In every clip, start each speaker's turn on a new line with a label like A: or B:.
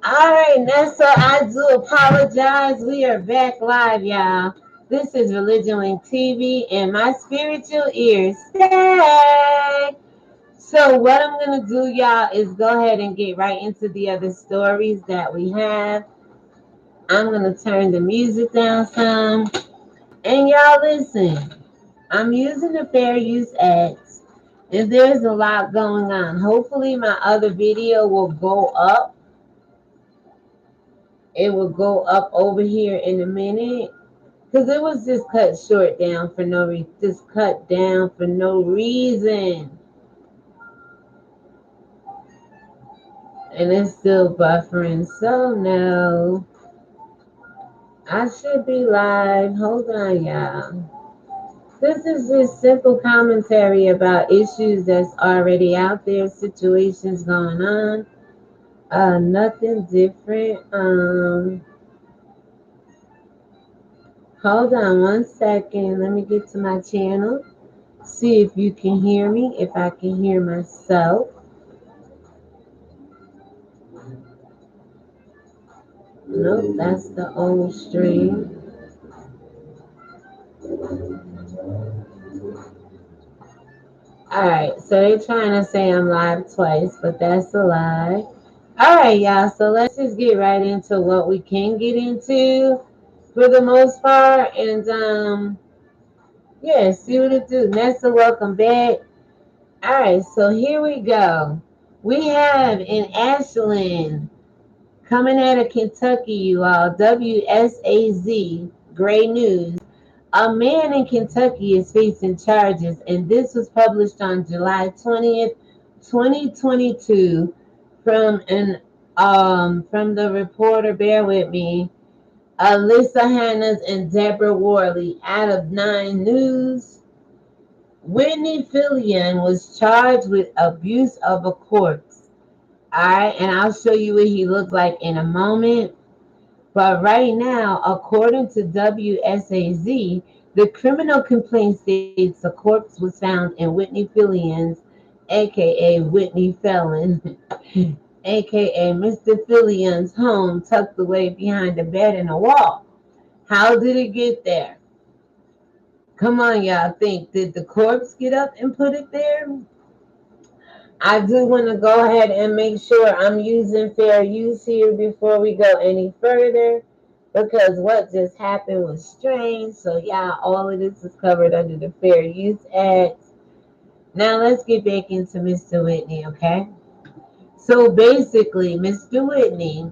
A: All right, Nessa, I do apologize. We are back live, y'all. This is ReligionWinked TV, and my spiritual ears say. So, what I'm going to do, y'all, is go ahead and get right into the other stories that we have. I'm going to turn the music down some. And y'all, listen, I'm using the Fair Use Act, and there's a lot going on. Hopefully, my other video will go up. It will go up over here in a minute. Because it was just cut short down for no reason. Just cut down for no reason. And it's still buffering. So no. I should be live. Hold on, y'all. This is just simple commentary about issues that's already out there, situations going on. Nothing different. Hold on one second. Let me get to my channel. See if you can hear me, if I can hear myself. Nope, that's the old stream. Alright, so they're trying to say I'm live twice, but that's a lie. Alright, y'all, so let's just get right into what we can get into for the most part. And yeah, see what it do. Nessa, welcome back. Alright, so here we go. We have in Ashland, coming out of Kentucky, you all, WSAZ, Gray News. A man in Kentucky is facing charges, and this was published on July 20th, 2022, from the reporter, bear with me, Alyssa Hannas and Deborah Worley out of 9 News. Whitney Fillion was charged with abuse of a corpse. All right, and I'll show you what he looked like in a moment. But right now, according to WSAZ, the criminal complaint states a corpse was found in Whitney Fillion's, aka Whitney Fallon, aka Mr. Fillion's home, tucked away behind a bed and a wall. How did it get there? Come on, y'all, think. Did the corpse get up and put it there? I do want to go ahead and make sure I'm using fair use here before we go any further, because what just happened was strange. So yeah, all of this is covered under the Fair Use Act. Now let's get back into Mr. Whitney, okay? So basically, Mr. Whitney,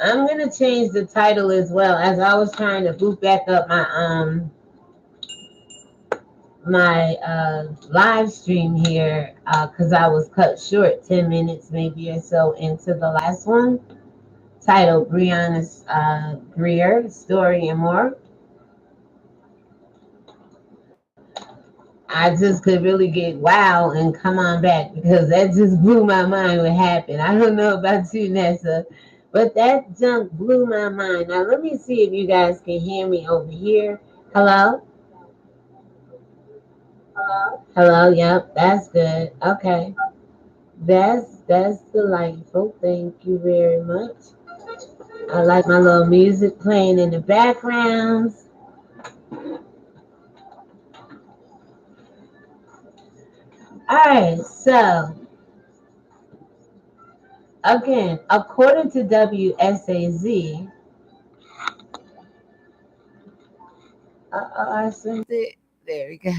A: I'm gonna change the title as well, as I was trying to boot back up my live stream here, because I was cut short 10 minutes maybe or so into the last one, titled Brianna's Greer Story and More. I just could really get wow and come on back, because that just blew my mind what happened. I don't know about you, Nessa, but that junk blew my mind. Now let me see if you guys can hear me over here. Hello? Hello, yep, that's good. Okay. That's delightful. Thank you very much. I like my little music playing in the backgrounds. All right, so again, according to WSAZ, I sent it. There we go.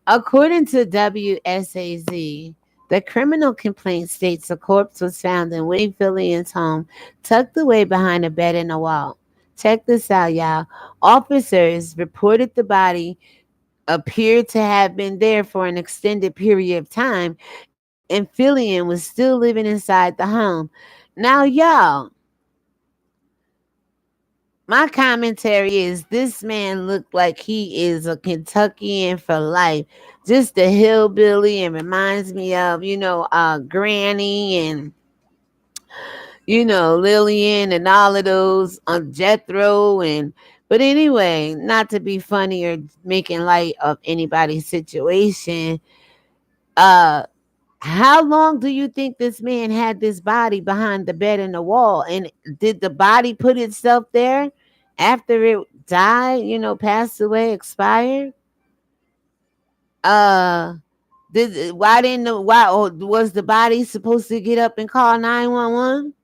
A: According to WSAZ, the criminal complaint states a corpse was found in Whitney Fillion's home, tucked away behind a bed in a wall. Check this out, y'all. Officers reported the body appeared to have been there for an extended period of time, and Fillion was still living inside the home. Now, y'all, my commentary is this man looked like he is a Kentuckian for life. Just a hillbilly, and reminds me of, Granny and, Lillian and all of those on Jethro. But anyway, not to be funny or making light of anybody's situation. Uh
B: How long do you think this man had this body behind the bed in the wall? And did the body put itself there after it died, passed away, expired? Uh why didn't the why or was the body supposed to get up and call 911?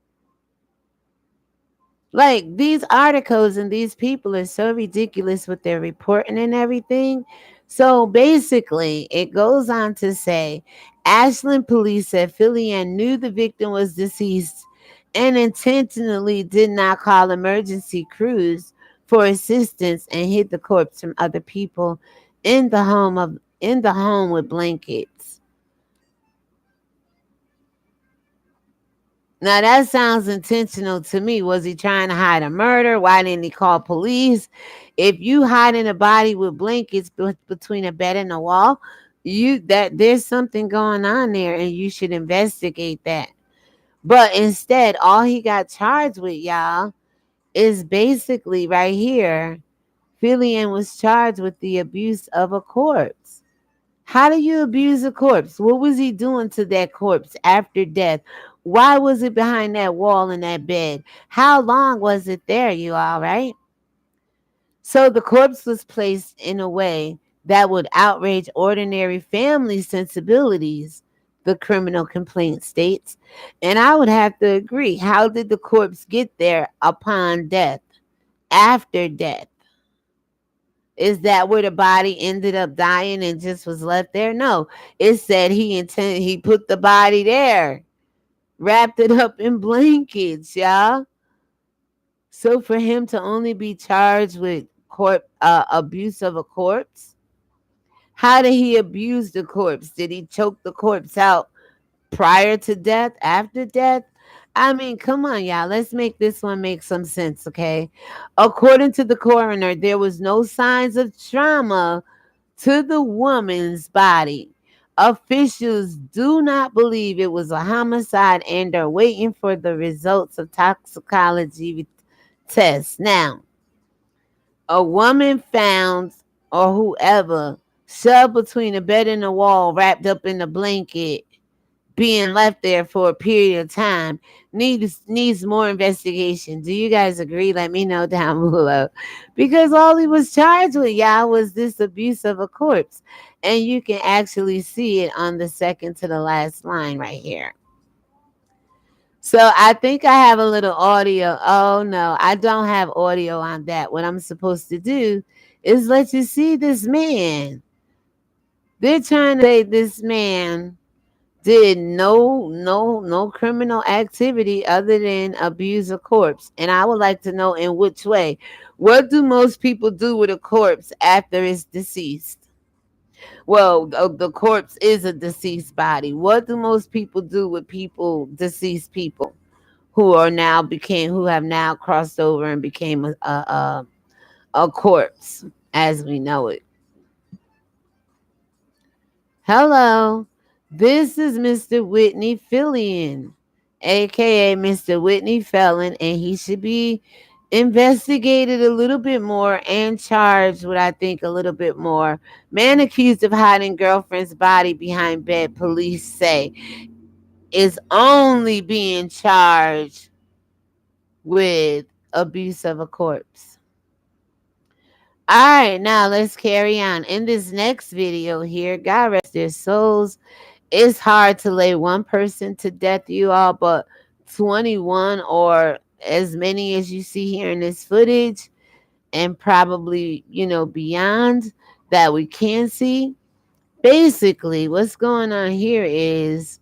B: Like these articles and these people are so ridiculous with their reporting and everything. So basically, it goes on to say Ashland police said Fillion knew the victim was deceased and intentionally did not call emergency crews for assistance and hid the corpse from other people in the home with blankets. Now that sounds intentional to me. Was he trying to hide a murder? Why didn't he call police? If you hiding a body with blankets between a bed and a wall, you that there's something going on there, and you should investigate that. But instead, all he got charged with, y'all, is basically right here. Fillion was charged with the abuse of a corpse. How do you abuse a corpse? What was he doing to that corpse after death? Why was it behind that wall in that bed? How long was it there, you all right? So the corpse was placed in a way that would outrage ordinary family sensibilities, the criminal complaint states. And I would have to agree. How did the corpse get there upon death, after death? Is that where the body ended up dying and just was left there? No. It said he put the body there, wrapped it up in blankets, y'all. So for him to only be charged with abuse of a corpse, how did he abuse the corpse? Did he choke the corpse out prior to death, after death? I mean, come on, y'all. Let's make this one make some sense, okay? According to the coroner, there was no signs of trauma to the woman's body. Officials do not believe it was a homicide and are waiting for the results of toxicology tests. Now, a woman found or whoever shoved between a bed and a wall, wrapped up in a blanket, being left there for a period of time needs more investigation. Do you guys agree? Let me know down below. Because all he was charged with, y'all, was this abuse of a corpse. And you can actually see it on the second to the last line right here. So I think I have a little audio. Oh no, I don't have audio on that. What I'm supposed to do is let you see this man. They're trying to say this man did no criminal activity other than abuse a corpse. And I would like to know in which way. What do most people do with a corpse after it's deceased? Well, the corpse is a deceased body. What do most people do with deceased people who have now crossed over and became a corpse as we know it? Hello, this is Mr. Whitney Fillion, aka Mr. Whitney Felon, and he should be investigated a little bit more and charged with, I think, a little bit more. Man accused of hiding girlfriend's body behind bed, police say, is only being charged with abuse of a corpse. All right, now let's carry on. In this next video here, God rest their souls. It's hard to lay one person to death, you all, but 21 or as many as you see here in this footage, and probably, beyond that we can see. Basically, what's going on here is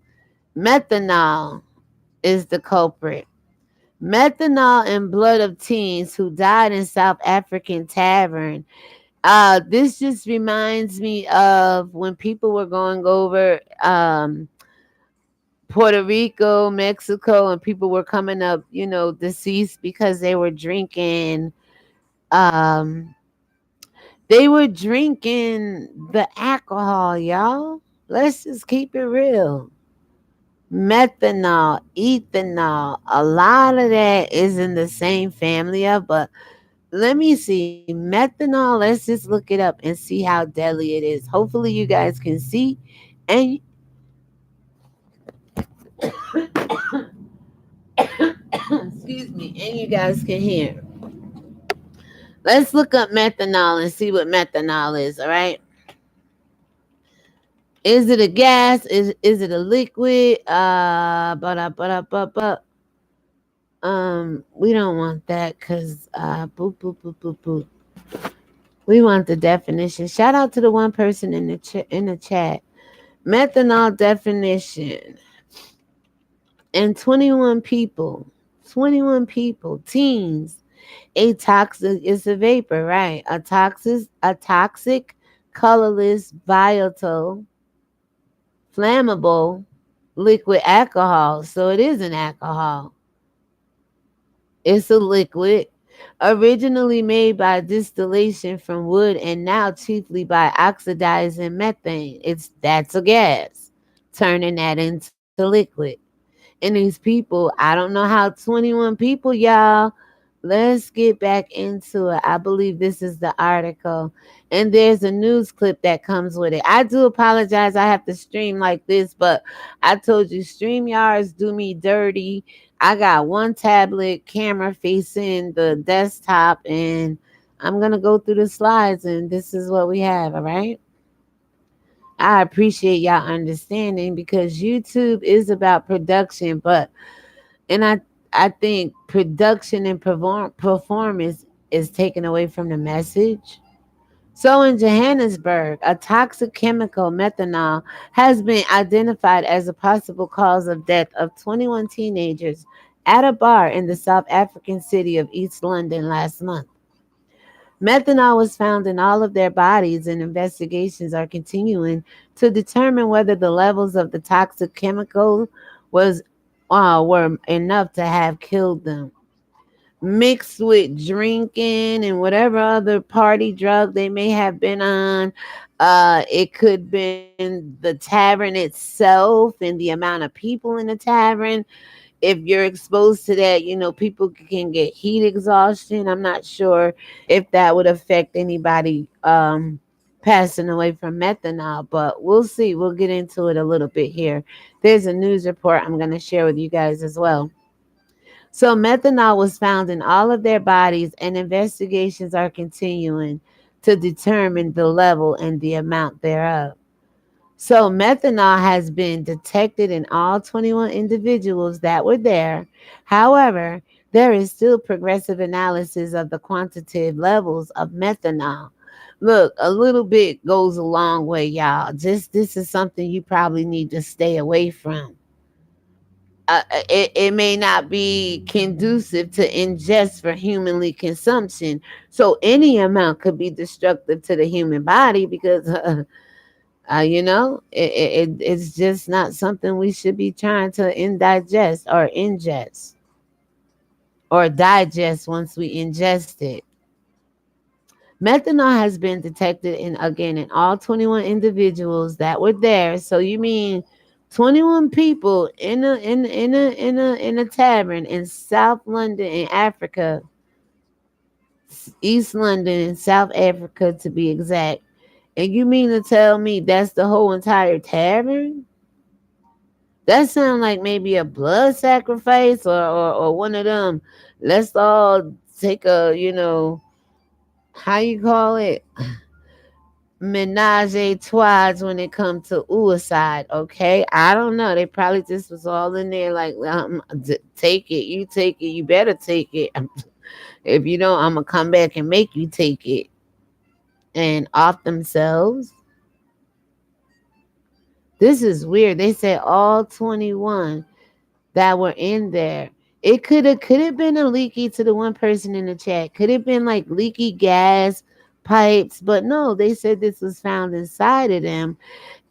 B: methanol is the culprit. Methanol in blood of teens who died in South African tavern. This just reminds me of when people were going over Puerto Rico, Mexico, and people were coming up, deceased because um they were drinking the alcohol, y'all. Let's just keep it real. Methanol, ethanol, a lot of that is in the same family of, but let me see. Methanol, let's just look it up and see how deadly it is. Hopefully you guys can see. And Excuse me, and you guys can hear. Let's look up methanol and see what methanol is, all right? Is it a gas? Is it a liquid? We don't want that because boop boop boop boop boop. We want the definition. Shout out to the one person in the in the chat. Methanol definition. And 21 people, teens. A toxic is a vapor, right? A toxic, colorless, volatile, flammable liquid alcohol. So it is an alcohol. It's a liquid originally made by distillation from wood and now chiefly by oxidizing methane. That's a gas, turning that into liquid. And these people, I don't know how 21 people, y'all. Let's get back into it. I believe this is the article. And there's a news clip that comes with it. I do apologize. I have to stream like this, but I told you StreamYards do me dirty. I got one tablet camera facing the desktop, and I'm going to go through the slides, and this is what we have. All right. I appreciate y'all understanding because YouTube is about production, but and I think production and performance is taken away from the message. So in Johannesburg, a toxic chemical, methanol, has been identified as a possible cause of death of 21 teenagers at a bar in the South African city of East London last month. Methanol was found in all of their bodies, and investigations are continuing to determine whether the levels of the toxic chemical was were enough to have killed them. Mixed with drinking and whatever other party drug they may have been on, it could been the tavern itself and the amount of people in the tavern. If you're exposed to that, people can get heat exhaustion. I'm not sure if that would affect anybody passing away from methanol, but we'll see. We'll get into it a little bit here. There's a news report I'm going to share with you guys as well. So, methanol was found in all of their bodies, and investigations are continuing to determine the level and the amount thereof. So, methanol has been detected in all 21 individuals that were there. However, there is still progressive analysis of the quantitative levels of methanol. Look, a little bit goes a long way, y'all. Just this is something you probably need to stay away from. It may not be conducive to ingest for humanly consumption. So, any amount could be destructive to the human body because it's just not something we should be trying to indigest or ingest or digest once we ingest it. Methanol has been detected in all 21 individuals that were there. So you mean 21 people in a tavern in South London in Africa, East London in South Africa to be exact. And you mean to tell me that's the whole entire tavern? That sounds like maybe a blood sacrifice or one of them. Let's all take how you call it? Menage a trois when it comes to suicide, okay? I don't know. They probably just was all in there like, take it. You take it. You better take it. If you don't, I'm going to come back and make you take it. And off themselves. This is weird. They said all 21 that were in there. It could have been a leaky to the one person in the chat. Could have been like leaky gas pipes, but no, they said this was found inside of them.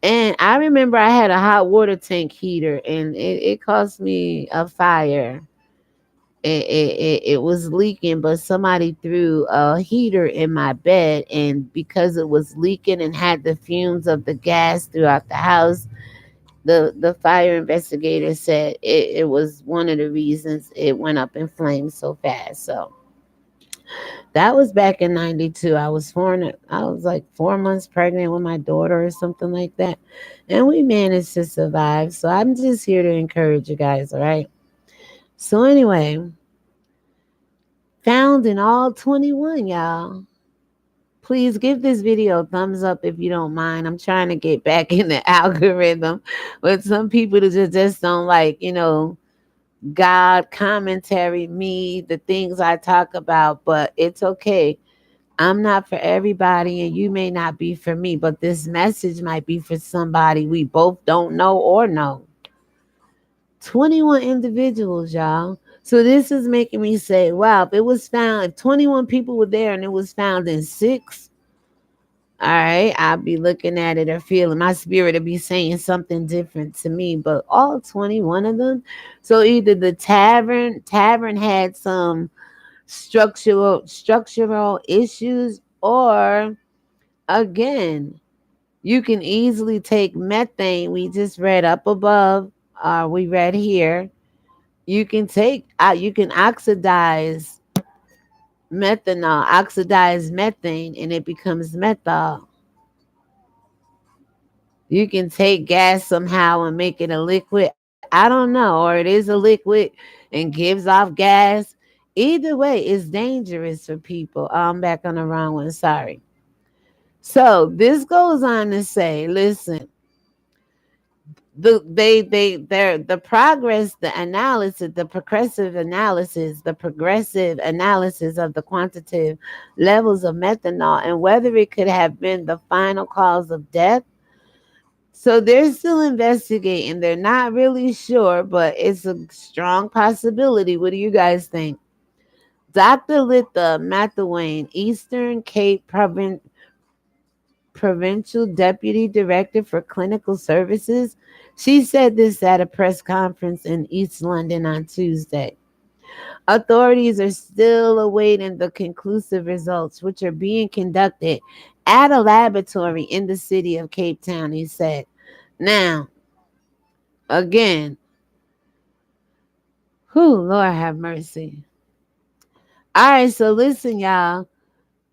B: And I remember I had a hot water tank heater, and it cost me a fire. It was leaking, but somebody threw a heater in my bed, and because it was leaking and had the fumes of the gas throughout the house, the fire investigator said it was one of the reasons it went up in flames so fast. So That was back in 92. I was like 4 months pregnant with my daughter or something like that. And we managed to survive. So I'm just here to encourage you guys, all right? So anyway, found in all 21, y'all. Please give this video a thumbs up if you don't mind. I'm trying to get back in the algorithm. But some people just don't like, God commentary, me, the things I talk about, but it's okay. I'm not for everybody, and you may not be for me, but this message might be for somebody we both don't know or know. 21 individuals, y'all. So this is making me say, wow, if 21 people were there and it was found in six, all right, I'll be looking at it or feeling my spirit to be saying something different to me. But all 21 of them, so either the tavern had some structural issues, or again, you can easily take methane. We just read up above, we read here. You can oxidize methane, and it becomes methanol. You can take gas somehow and make it a liquid. I don't know, or it is a liquid and gives off gas. Either way, it's dangerous for people. Oh, I'm back on the wrong one. Sorry. So this goes on to say, listen, the progress, the analysis, the progressive analysis of the quantitative levels of methanol and whether it could have been the final cause of death. So they're still investigating. They're not really sure, but it's a strong possibility. What do you guys think? Dr. Litha Mathewayne, Eastern Cape Provincial Deputy Director for Clinical Services, she said this at a press conference in East London on Tuesday. Authorities are still awaiting the conclusive results, which are being conducted at a laboratory in the city of Cape Town, he said. Now, again, Lord have mercy. All right, so listen, y'all.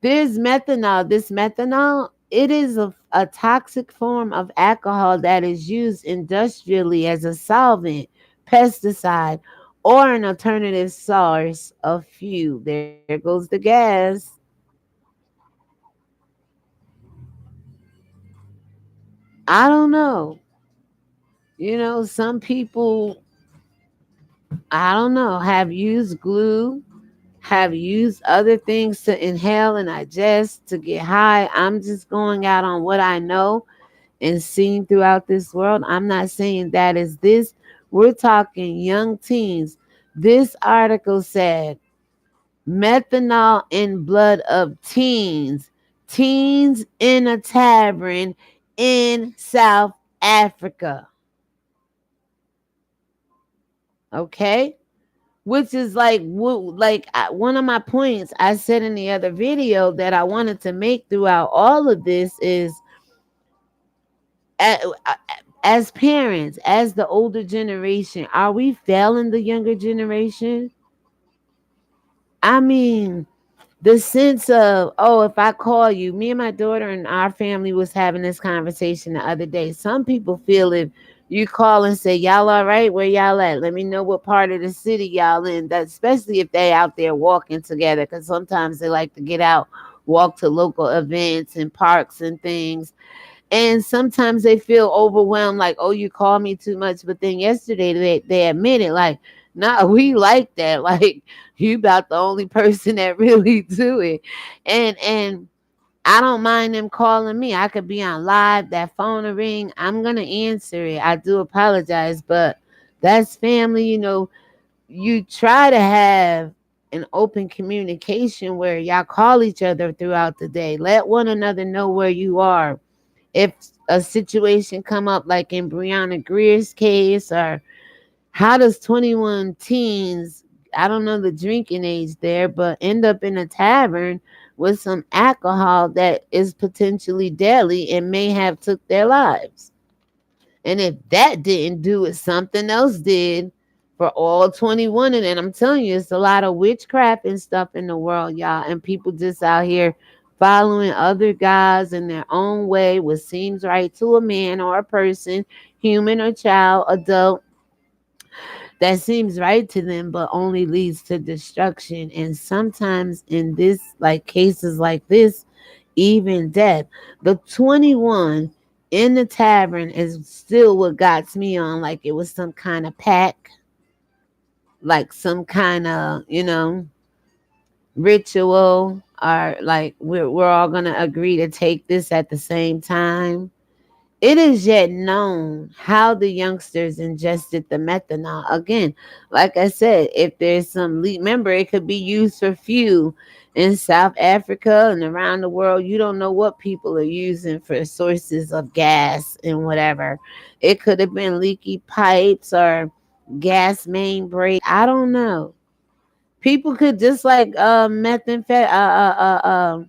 B: There's methanol. This methanol, it is a toxic form of alcohol that is used industrially as a solvent, pesticide, or an alternative source of fuel. There goes the gas. I don't know. Some people, I don't know, have used glue, have used other things to inhale and digest to get high. I'm just going out on what I know and seen throughout this world. I'm not saying that is this. We're talking young teens. This article said methanol in blood of teens. Teens in a tavern in South Africa. Okay? Which is one of my points I said in the other video that I wanted to make throughout all of this is as parents, as the older generation, are we failing the younger generation? I mean, the sense of, oh, if I call you, me and my daughter and our family was having this conversation the other day. Some people feel if you call and say, y'all all right, where y'all at? Let me know what part of the city y'all in. That especially if they out there walking together, because sometimes they like to get out, walk to local events and parks and things. And sometimes they feel overwhelmed, like, oh, you call me too much. But then yesterday they admitted, like, nah, we like that. Like, you about the only person that really do it. And I don't mind them calling me. I could be on live, that phone will ring. I'm gonna answer it. I do apologize, but that's family, you try to have an open communication where y'all call each other throughout the day. Let one another know where you are. If a situation come up like in Breonna Greer's case, or how does 21 teens, I don't know the drinking age there, but end up in a tavern with some alcohol that is potentially deadly and may have took their lives. And if that didn't do it, something else did. for all 21. And then I'm telling you, it's a lot of witchcraft and stuff in the world, y'all. And people just out here following other guys in their own way, what seems right to a man or a person, human or child, adult, that seems right to them, but only leads to destruction. And sometimes in this, like cases like this, even death. The 21 in the tavern is still what got me on, like it was some kind of pack, like some kind of, ritual, or like we're all gonna agree to take this at the same time. It is yet known how the youngsters ingested the methanol. Again, like I said, if there's some leak, remember it could be used for fuel in South Africa and around the world. You don't know what people are using for sources of gas and whatever. It could have been leaky pipes or gas main break. I don't know. People could just like methamphetamine.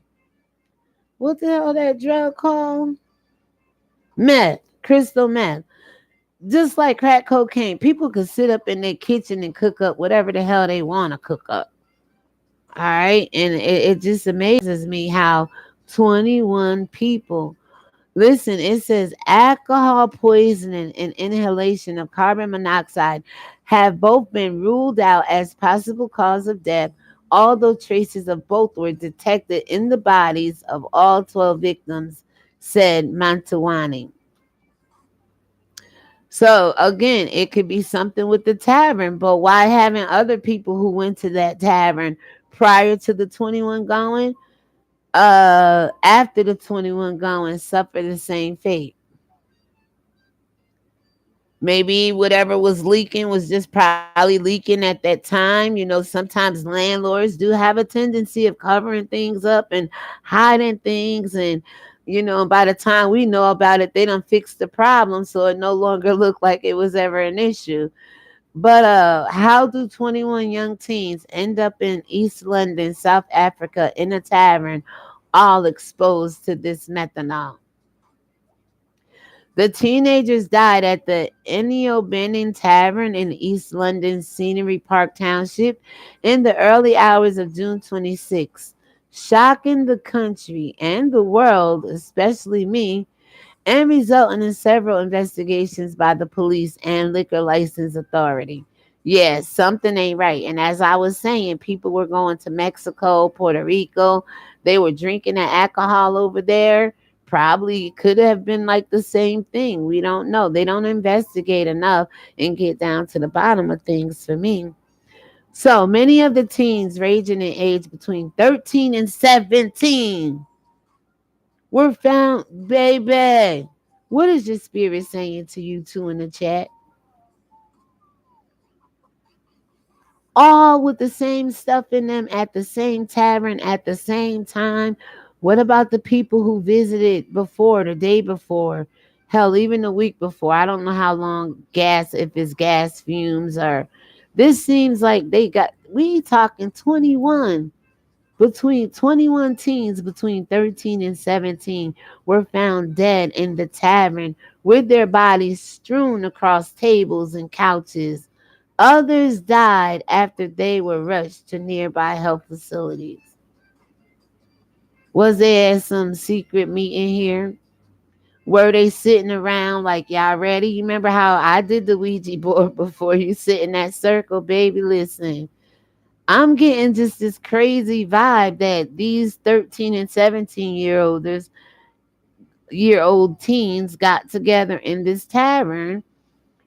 B: What the hell that drug called? Meth, crystal meth. Just like crack cocaine, people could sit up in their kitchen and cook up whatever the hell they want to cook up. All right. And it just amazes me how 21 people, listen, it says alcohol poisoning and inhalation of carbon monoxide have both been ruled out as possible cause of death, although traces of both were detected in the bodies of all 12 victims, said Mantuani. So again, it could be something with the tavern, but why haven't other people who went to that tavern prior to the 21 going, after the 21 going, suffer the same fate? Maybe whatever was leaking was just probably leaking at that time. Sometimes landlords do have a tendency of covering things up and hiding things. And, by the time we know about it, they done fixed the problem. So it no longer looked like it was ever an issue. But how do 21 young teens end up in East London, South Africa, in a tavern, all exposed to this methanol? The teenagers died at the Ennio Benning Tavern in East London's Scenery Park Township in the early hours of June 26, shocking the country and the world, especially me, and resulting in several investigations by the police and liquor license authority. Yes, something ain't right. And as I was saying, people were going to Mexico, Puerto Rico. They were drinking the alcohol over there. Probably could have been like the same thing. We don't know. They don't investigate enough and get down to the bottom of things for me. So many of the teens ranging in age between 13 and 17 were found, baby. What is your spirit saying to you two in the chat? All with the same stuff in them at the same tavern at the same time. What about the people who visited before, the day before? Hell, even the week before. I don't know how long gas, if it's gas fumes or. This seems like we talking 21. Between 21 teens between 13 and 17 were found dead in the tavern with their bodies strewn across tables and couches. Others died after they were rushed to nearby health facilities. Was there some secret meeting here? Were they sitting around like, y'all ready? You remember how I did the Ouija board before? You sit in that circle, baby? Listen, I'm getting just this crazy vibe that these 13 and 17-year old teens got together in this tavern.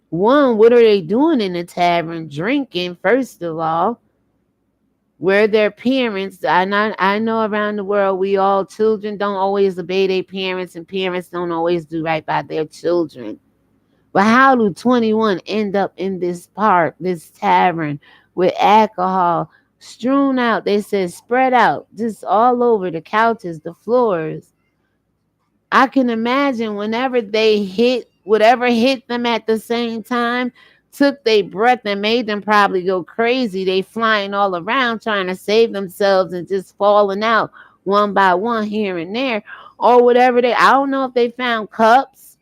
B: One, what are they doing in the tavern? Drinking, first of all. Where their parents, I know around the world, we all children don't always obey their parents, and parents don't always do right by their children. But how do 21 end up in this park, this tavern, with alcohol strewn out? They said spread out, just all over the couches, the floors. I can imagine whenever they hit, whatever hit them at the same time, took their breath and made them probably go crazy. They flying all around trying to save themselves and just falling out one by one here and there, or whatever they. I don't know if they found cups.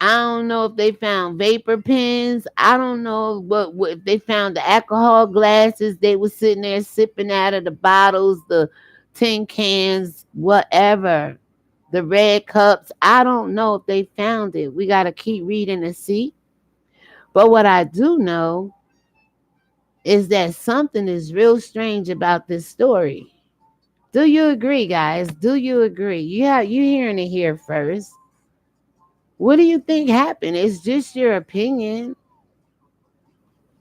B: I don't know if they found vapor pens. I don't know what if they found the alcohol glasses they were sitting there sipping out of, the bottles, the tin cans, whatever. The red cups. I don't know if they found it. We got to keep reading and see. But what I do know is that something is real strange about this story. Do you agree, guys? Do you agree? Yeah, you hearing it here first. What do you think happened? It's just your opinion.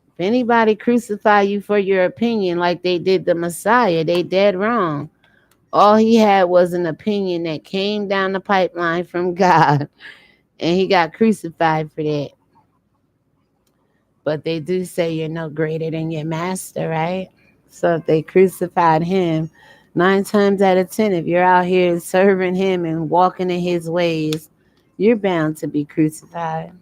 B: If anybody crucify you for your opinion like they did the Messiah, they dead wrong. All he had was an opinion that came down the pipeline from God, and he got crucified for that. But they do say you're no greater than your master, right? So if they crucified him, 9 times out of 10, if you're out here serving him and walking in his ways, you're bound to be crucified.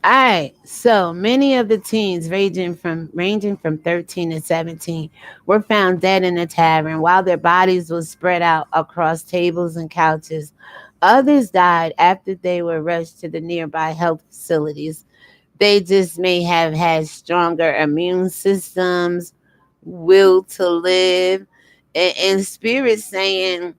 B: All right. So many of the teens ranging from 13 to 17 were found dead in a tavern while their bodies were spread out across tables and couches. Others died after they were rushed to the nearby health facilities. They just may have had stronger immune systems, will to live, and spirit saying,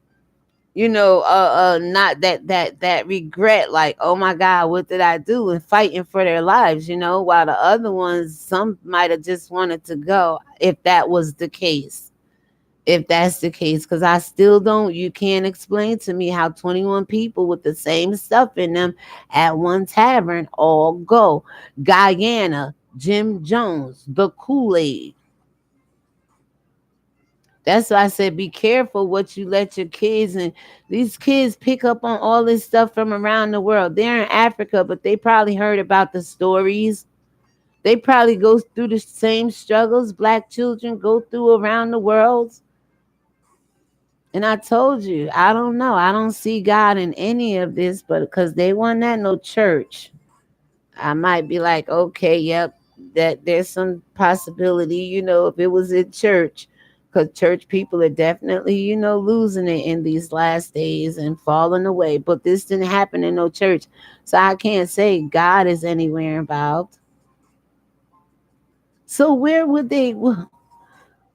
B: not that regret, like, oh my God, what did I do? And fighting for their lives, while the other ones, some might have just wanted to go, if that was the case. If that's the case, because I still don't, you can't explain to me how 21 people with the same stuff in them at one tavern all go. Guyana, Jim Jones, the Kool-Aid. That's why I said be careful what you let your kids, and these kids pick up on all this stuff from around the world. They're in Africa, but they probably heard about the stories. They probably go through the same struggles black children go through around the world. And I told you, I don't know. I don't see God in any of this, but because they weren't at no church, I might be like, okay, yep, that there's some possibility, if it was at church, because church people are definitely, losing it in these last days and falling away. But this didn't happen in no church. So I can't say God is anywhere involved. So where would they,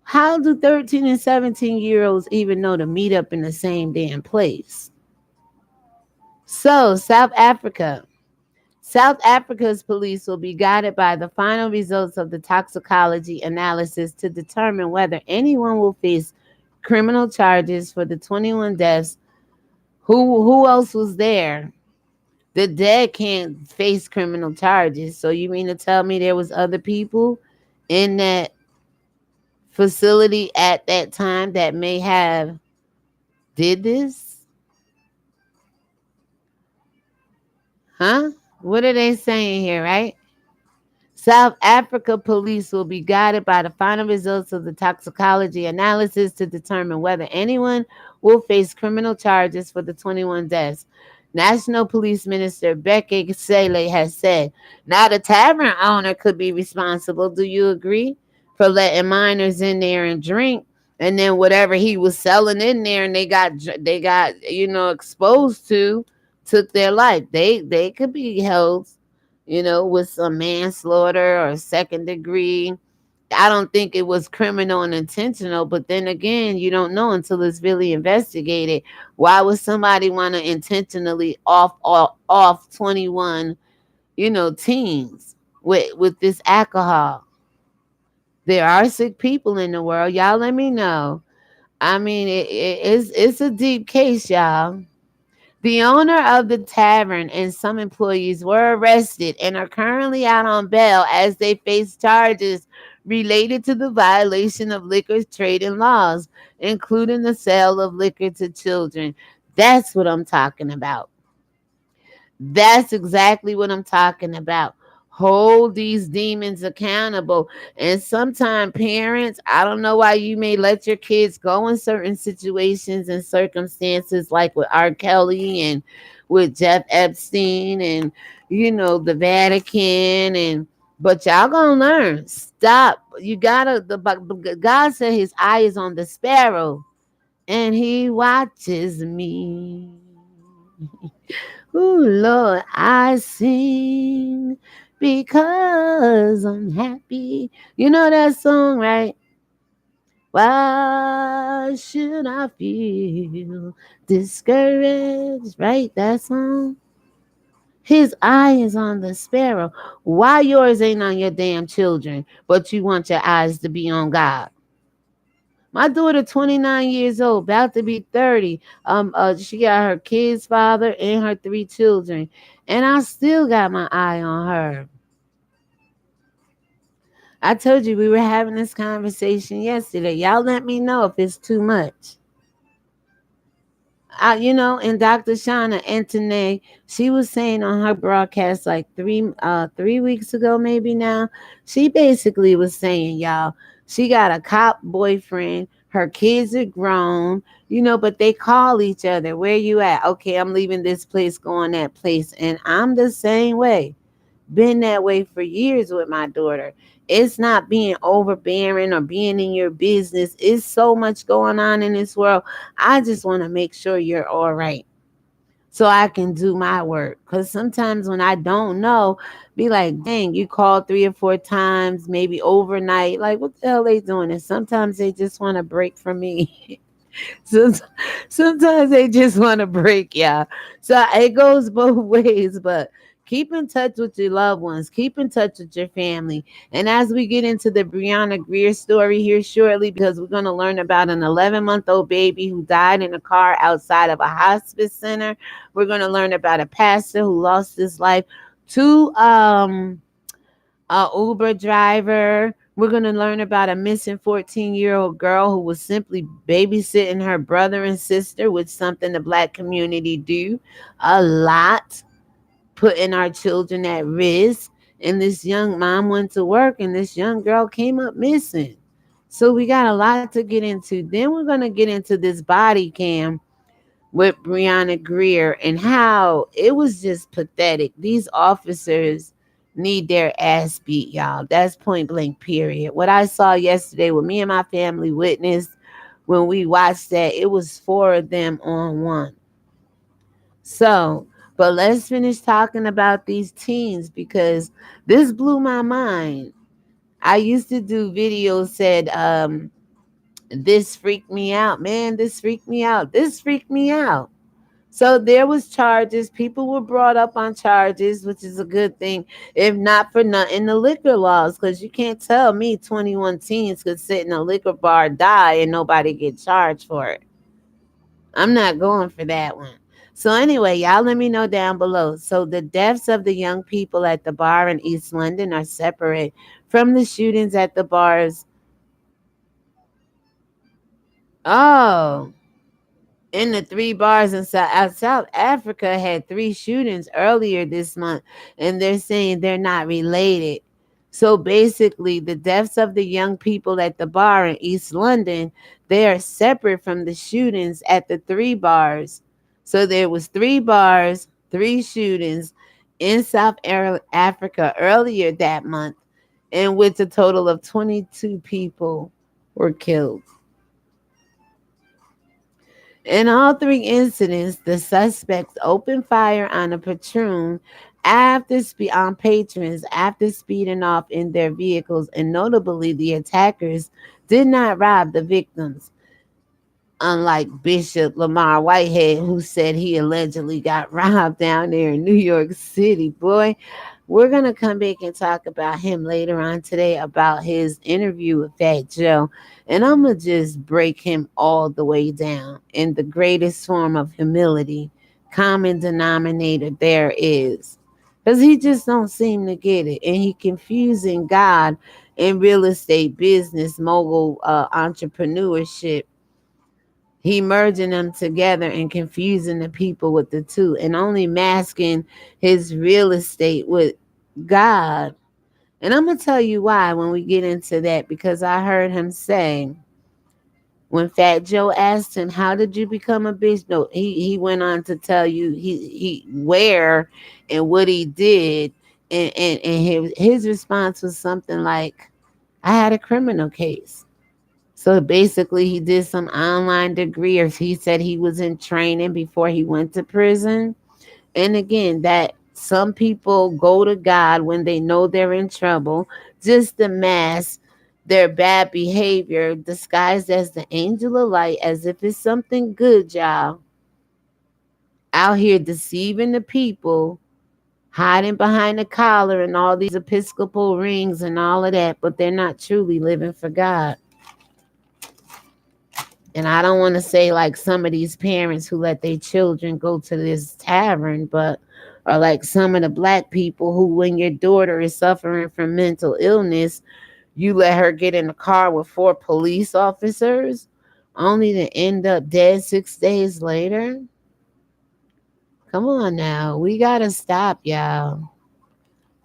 B: how do 13 and 17-year-olds even know to meet up in the same damn place? So South Africa's police will be guided by the final results of the toxicology analysis to determine whether anyone will face criminal charges for the 21 deaths. Who else was there? The dead can't face criminal charges. So you mean to tell me there was other people in that facility at that time that may have did this? Huh? What are they saying here, right? South Africa police will be guided by the final results of the toxicology analysis to determine whether anyone will face criminal charges for the 21 deaths. National Police Minister Becky Sele has said, now the tavern owner could be responsible. Do you agree? For letting minors in there and drink, and then whatever he was selling in there, and they got exposed to, took their life. They could be held, with some manslaughter or second degree. I don't think it was criminal and intentional, but then again, you don't know until it's really investigated. Why would somebody want to intentionally off 21, teens with this alcohol? There are sick people in the world. Y'all let me know. I mean, it's a deep case, y'all. The owner of the tavern and some employees were arrested and are currently out on bail as they face charges related to the violation of liquor trading laws, including the sale of liquor to children. That's what I'm talking about. That's exactly what I'm talking about. Hold these demons accountable. And sometimes parents, I don't know why you may let your kids go in certain situations and circumstances, like with R. Kelly and with Jeff Epstein and, the Vatican. And but y'all gonna learn. Stop. You gotta, God said his eye is on the sparrow and he watches me. Ooh, Lord, I sing because I'm happy. You know that song, right? Why should I feel discouraged? Right? That song? His eye is on the sparrow. Why yours ain't on your damn children, but you want your eyes to be on God? My daughter, 29 years old, about to be 30. She got her kid's father and her three children. And I still got my eye on her. I told you we were having this conversation yesterday. Y'all let me know if it's too much. And Dr. Shauna Antonet, she was saying on her broadcast like 3 weeks ago, maybe now. She basically was saying, y'all, she got a cop boyfriend. Her kids are grown, but they call each other. Where you at? Okay, I'm leaving this place, going that place, and I'm the same way. Been that way for years with my daughter. It's not being overbearing or being in your business. It's so much going on in this world. I just want to make sure you're all right so I can do my work. Because sometimes when I don't know, be like, dang, you called 3 or 4 times, maybe overnight. Like, what the hell they doing? And sometimes they just want a break from me. Some- Sometimes they just want to break, yeah. So it goes both ways, but keep in touch with your loved ones, keep in touch with your family. And as we get into the Breonna Greer story here shortly, because we're going to learn about an 11-month-old baby who died in a car outside of a hospice center. We're going to learn about a pastor who lost his life to a Uber driver. We're going to learn about a missing 14-year-old girl who was simply babysitting her brother and sister, which something the black community do a lot, putting our children at risk. And this young mom went to work and this young girl came up missing. So we got a lot to get into. Then we're going to get into this body cam with Breonna Greer and how it was just pathetic. These officers need their ass beat, y'all. That's point blank, period. What I saw yesterday, what me and my family witnessed when we watched that, it was four of them on one. So, but let's finish talking about these teens because this blew my mind. I used to do videos said, this freaked me out, man. This freaked me out. This freaked me out. So there was charges. People were brought up on charges, which is a good thing. If not for nothing, the liquor laws, because you can't tell me 21 teens could sit in a liquor bar, die, and nobody get charged for it. I'm not going for that one. So anyway, y'all let me know down below. So the deaths of the young people at the bar in East London are separate from the shootings at the bars. Oh, in the three bars in South Africa had three shootings earlier this month, and they're saying they're not related. So basically, the deaths of the young people at the bar in East London, they are separate from the shootings at the three bars. So there was three bars, three shootings in Africa earlier that month, in which a total of 22 people were killed. In all three incidents, the suspects opened fire on a patron on patrons after speeding off in their vehicles, and notably, the attackers did not rob the victims, unlike Bishop Lamar Whitehead, who said he allegedly got robbed down there in New York City. Boy, we're going to come back and talk about him later on today, about his interview with Fat Joe. And I'm going to just break him all the way down in the greatest form of humility, common denominator there is. Because he just don't seem to get it. And he confusing God and real estate business mogul entrepreneurship. He merging them together and confusing the people with the two and only masking his real estate with God. And I'm going to tell you why when we get into that, because I heard him say, when Fat Joe asked him, "How did you become a bishop?" No, he went on to tell you he where and what he did. And his response was something like, "I had a criminal case." So basically, he did some online degree, or he said he was in training before he went to prison. And again, that some people go to God when they know they're in trouble just to mask their bad behavior disguised as the angel of light, as if it's something good, y'all. Out here deceiving the people, hiding behind the collar and all these Episcopal rings and all of that, but they're not truly living for God. And I don't want to say like some of these parents who let their children go to this tavern, but or like some of the black people who, when your daughter is suffering from mental illness, you let her get in the car with 4 police officers only to end up dead 6 days later. Come on now. We got to stop, y'all.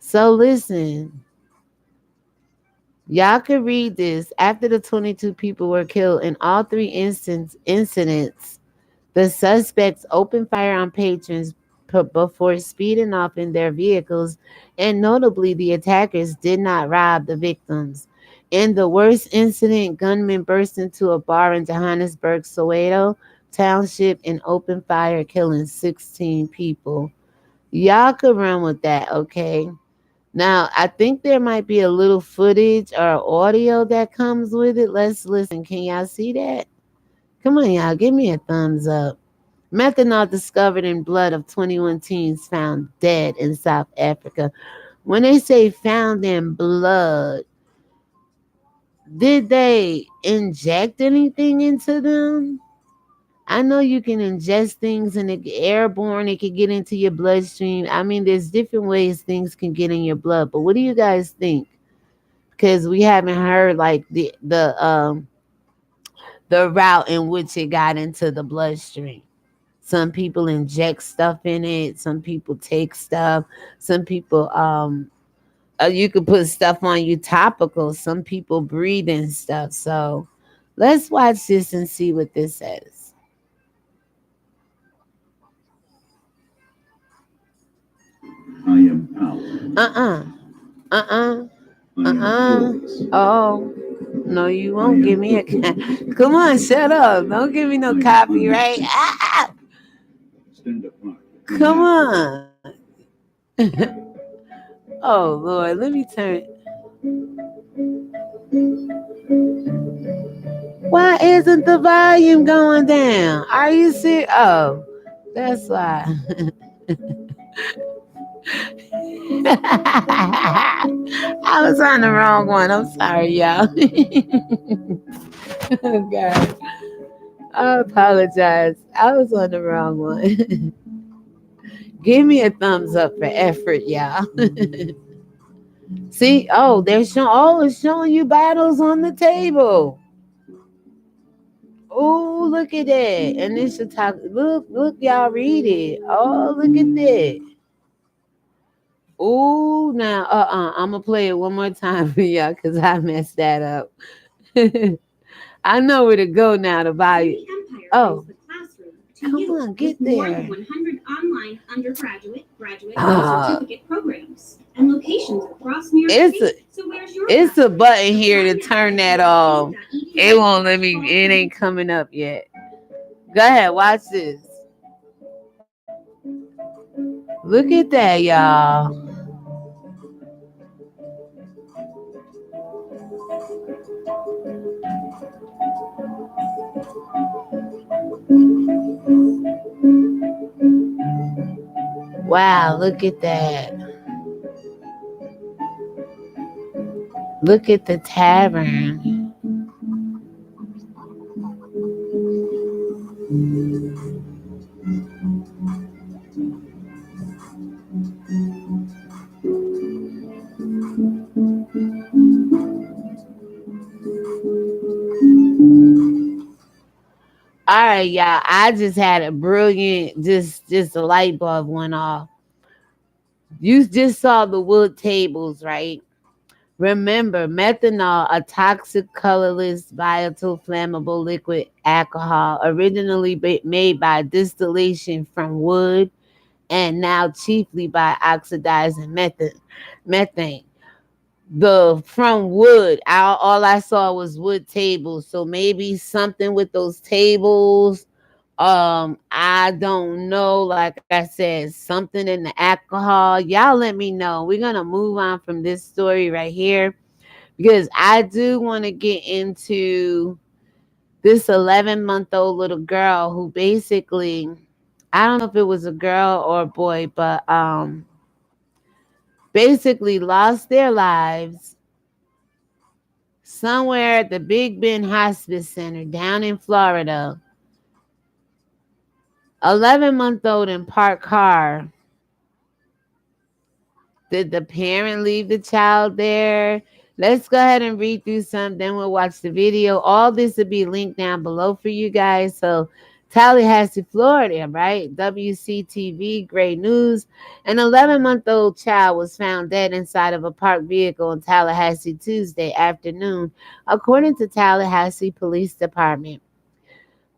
B: So listen, y'all could read this. After the 22 people were killed in all three incidents, the suspects opened fire on patrons before speeding off in their vehicles, and notably, the attackers did not rob the victims. In the worst incident, gunmen burst into a bar in Johannesburg, Soweto Township and opened fire, killing 16 people. Y'all could run with that, okay? Now, I think there might be a little footage or audio that comes with it. Let's listen. Can y'all see that? Come on, y'all. Give me a thumbs up. Methanol discovered in blood of 21 teens found dead in South Africa. When they say found in blood, did they inject anything into them? I know you can ingest things and it airborne, it can get into your bloodstream. I mean, there's different ways things can get in your blood. But what do you guys think? Because we haven't heard like the route in which it got into the bloodstream. Some people inject stuff in it. Some people take stuff. Some people, you could put stuff on you topical. Some people breathe in stuff. So let's watch this and see what this says. I am power. Oh, no, you won't give me a. Come on, shut up. Don't give me no copyright. Ah! Come on. Oh, Lord, let me turn. Why isn't the volume going down? Are you serious? Oh, that's why. I was on the wrong one. I'm sorry, y'all. Oh, God. I apologize. I was on the wrong one. Give me a thumbs up for effort, y'all. See, oh, it's showing you bottles on the table. Oh, look at that. And this should talk. Look, y'all read it. Oh, look at that. Oh, now, I'm gonna play it one more time for y'all because I messed that up. I know where to go now to buy it. Oh, come on, get there. More than 100 online undergraduate, graduate, and certificate programs and locations across New York State. So where's your it's a button here to turn that off. It won't let me. It ain't coming up yet. Go ahead, watch this. Look at that, y'all. Wow, look at that. Look at the tavern. All right, y'all. I just had a brilliant, just a light bulb went off. You just saw the wood tables, right? Remember, methanol, a toxic, colorless, volatile, flammable liquid alcohol, originally made by distillation from wood and now chiefly by oxidizing methane. the from wood. All I saw was wood tables. So maybe something with those tables. I don't know. Like I said, something in the alcohol. Y'all let me know. We're gonna move on from this story right here because I do want to get into this 11-month-old little girl who basically, I don't know if it was a girl or a boy, but basically lost their lives somewhere at the Big Bend Hospice Center down in Florida. 11-month-old in parked car. Did the parent leave the child there? Let's go ahead and read through some, then we'll watch the video. All this will be linked down below for you guys. So, Tallahassee, Florida, right? WCTV, great news. An 11-month-old child was found dead inside of a parked vehicle in Tallahassee Tuesday afternoon, according to Tallahassee Police Department.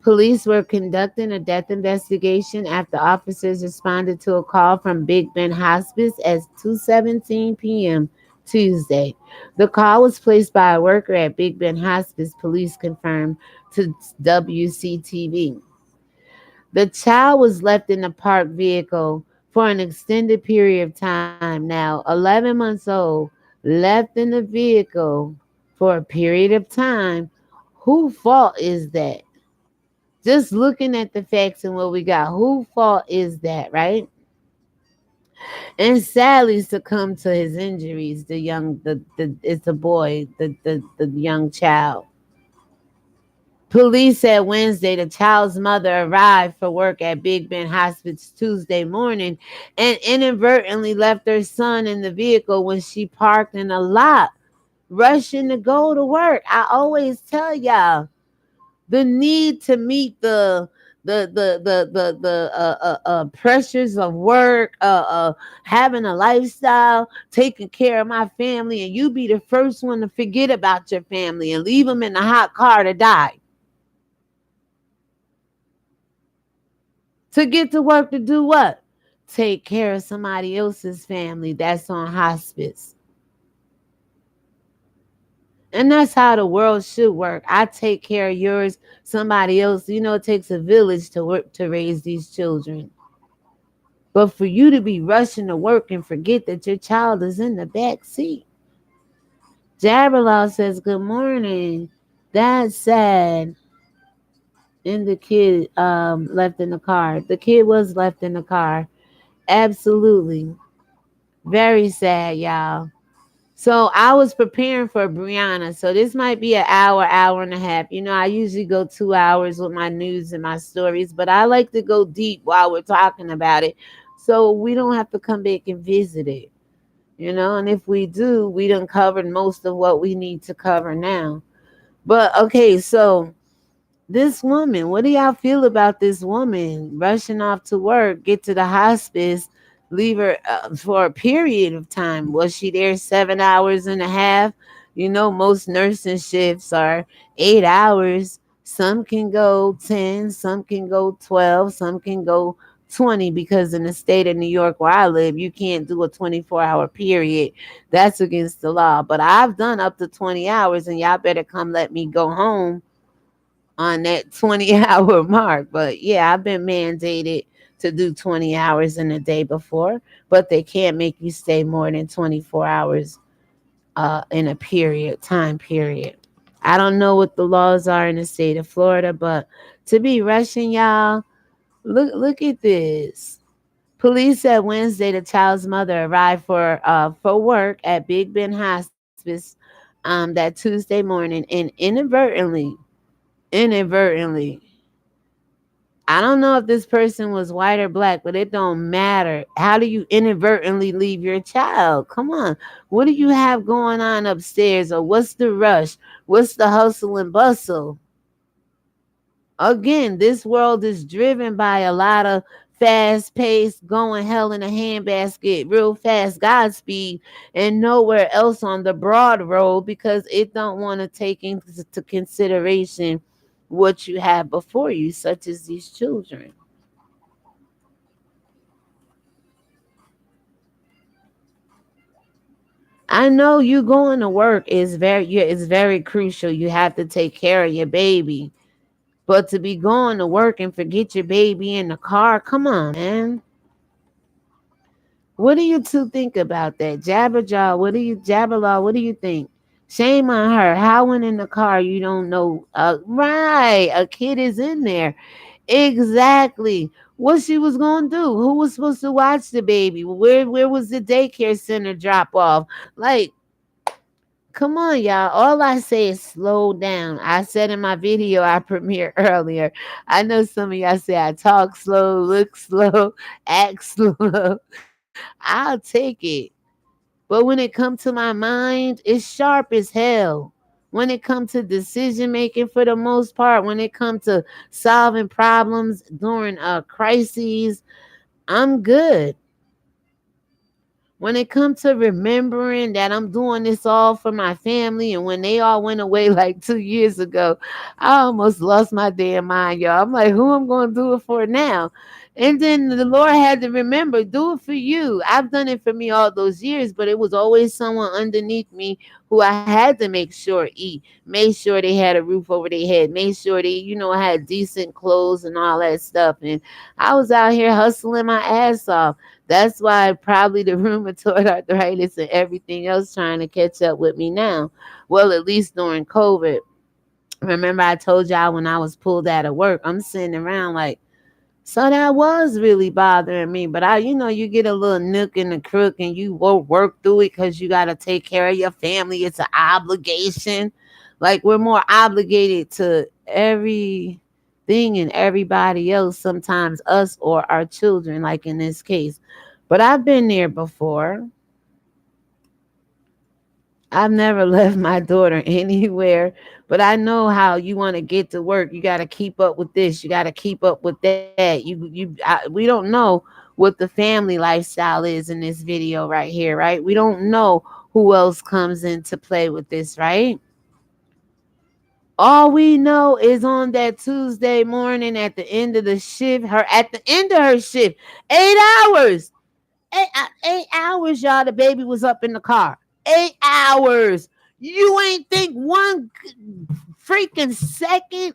B: Police were conducting a death investigation after officers responded to a call from Big Ben Hospice at 2:17 p.m. Tuesday. The call was placed by a worker at Big Ben Hospice, police confirmed to WCTV. The child was left in the parked vehicle for an extended period of time. Now, 11 months old, left in the vehicle for a period of time. Whose fault is that? Just looking at the facts and what we got, who fault is that, right? And sadly succumbed to his injuries. The it's a boy, the young child. Police said Wednesday the child's mother arrived for work at Big Ben Hospice Tuesday morning and inadvertently left her son in the vehicle when she parked in a lot, rushing to go to work. I always tell y'all, the need to meet the pressures of work, having a lifestyle, taking care of my family, and you be the first one to forget about your family and leave them in a hot car to die, to get to work to do what? Take care of somebody else's family that's on hospice. And that's how the world should work. I take care of yours, somebody else. You know, it takes a village to work to raise these children. But for you to be rushing to work and forget that your child is in the back seat. Jabberlaw says, good morning. That's sad. And the kid left in the car. The kid was left in the car. Absolutely. Very sad, y'all. So I was preparing for Brianna. So this might be an hour, hour and a half. You know, I usually go 2 hours with my news and my stories, but I like to go deep while we're talking about it. So we don't have to come back and visit it. You know, and if we do, we done covered most of what we need to cover now. But okay, so this woman, what do y'all feel about this woman rushing off to work, get to the hospice, leave her for a period of time? Was she there 7 hours and a half? You know, most nursing shifts are 8 hours. Some can go 10, some can go 12, some can go 20, because in the state of New York where I live, you can't do a 24-hour period. That's against the law. But I've done up to 20 hours, and y'all better come let me go home on that 20-hour mark. But yeah, I've been mandated to do 20 hours in a day before, but they can't make you stay more than 24 hours in a time period. I don't know what the laws are in the state of Florida, but to be rushing, y'all, look at this. Police said Wednesday the child's mother arrived for work at Big Ben Hospice that Tuesday morning and inadvertently, I don't know if this person was white or black, but it don't matter. How do you inadvertently leave your child? Come on. What do you have going on upstairs? Or what's the rush? What's the hustle and bustle? Again, this world is driven by a lot of fast paced, going hell in a handbasket, real fast Godspeed, and nowhere else on the broad road because it don't want to take into consideration what you have before you, such as these children. I know you going to work is it's very crucial. You have to take care of your baby. But to be going to work and forget your baby in the car, come on, man. What do you two think about that? Jabberjaw, Jabberlaw, what do you think? Shame on her. How when in the car you don't know? Right, a kid is in there. Exactly. What she was gonna do? Who was supposed to watch the baby? Where was the daycare center drop off? Like, come on, y'all. All I say is slow down. I said in my video I premiered earlier. I know some of y'all say I talk slow, look slow, act slow. I'll take it. But when it comes to my mind, it's sharp as hell. When it comes to decision making, for the most part, when it comes to solving problems during crises, I'm good. When it comes to remembering that I'm doing this all for my family, and when they all went away like 2 years ago, I almost lost my damn mind, y'all. I'm like, who I'm going to do it for now? And then the Lord had to remember, do it for you. I've done it for me all those years, but it was always someone underneath me who I had to make sure eat, made sure they had a roof over their head, made sure they, had decent clothes and all that stuff. And I was out here hustling my ass off. That's why probably the rheumatoid arthritis and everything else trying to catch up with me now. Well, at least during COVID. Remember, I told y'all when I was pulled out of work, I'm sitting around like, so that was really bothering me. But you get a little nook in the crook and you work through it because you got to take care of your family. It's an obligation. Like we're more obligated to everything and everybody else, sometimes us or our children, like in this case. But I've been there before. I've never left my daughter anywhere, but I know how you want to get to work. You got to keep up with this. You got to keep up with that. We don't know what the family lifestyle is in this video right here, right? We don't know who else comes into play with this, right? All we know is on that Tuesday morning at the end of the shift, at the end of her shift, 8 hours. 8 hours, y'all. The baby was up in the car. 8 hours. You ain't think one freaking second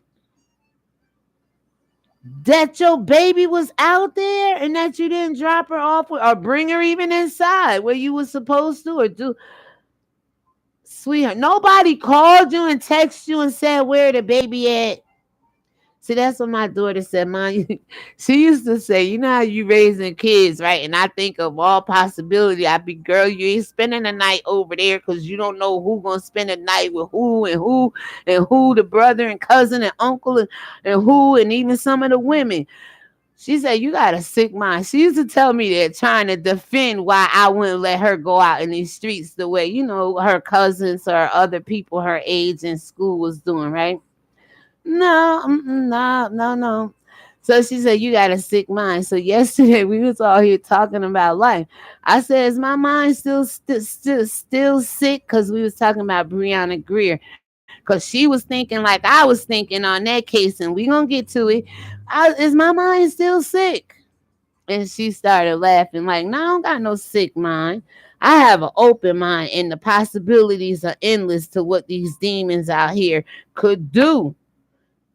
B: that your baby was out there and that you didn't drop her off or bring her even inside where you was supposed to or do. Sweetheart, nobody called you and texted you and said where the baby at. See, that's what my daughter said. Mom, she used to say, you know how you raising kids, right? And I think of all possibility. I be, girl, you ain't spending the night over there because you don't know who gonna spend the night with who, the brother and cousin and uncle and who, and even some of the women. She said, you got a sick mind. She used to tell me that, trying to defend why I wouldn't let her go out in these streets the way, her cousins or other people her age in school was doing, right? No, no, no, no. So she said, you got a sick mind. So yesterday we was all here talking about life. I said, is my mind still sick? Because we was talking about Breonna Greer. Because she was thinking like I was thinking on that case, and we going to get to it. Is my mind still sick? And she started laughing like, no, I don't got no sick mind. I have an open mind, and the possibilities are endless to what these demons out here could do.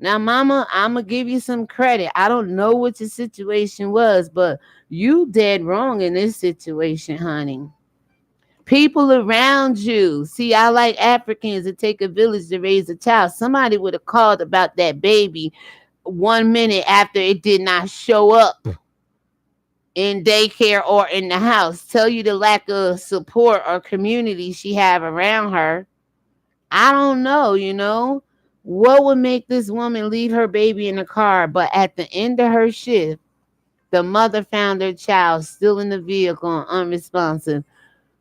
B: Now, mama, I'm going to give you some credit. I don't know what your situation was, but you dead wrong in this situation, honey. People around you. See, I like Africans. It take a village to raise a child. Somebody would have called about that baby 1 minute after it did not show up in daycare or in the house. Tell you the lack of support or community she have around her. I don't know. What would make this woman leave her baby in the car? But at the end of her shift, the mother found her child still in the vehicle and unresponsive.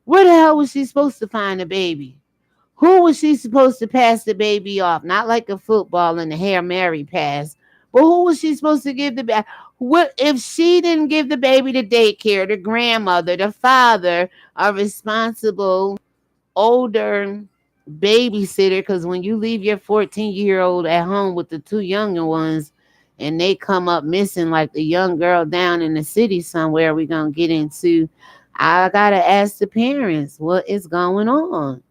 B: Where the hell was she supposed to find the baby? Who was she supposed to pass the baby off? Not like a football in the Hail Mary pass, but who was she supposed to give the baby? What if she didn't give the baby to daycare? The grandmother, the father are responsible older babysitter, because when you leave your 14-year-old at home with the two younger ones and they come up missing, like the young girl down in the city somewhere we're going to get into, I gotta ask the parents what is going on.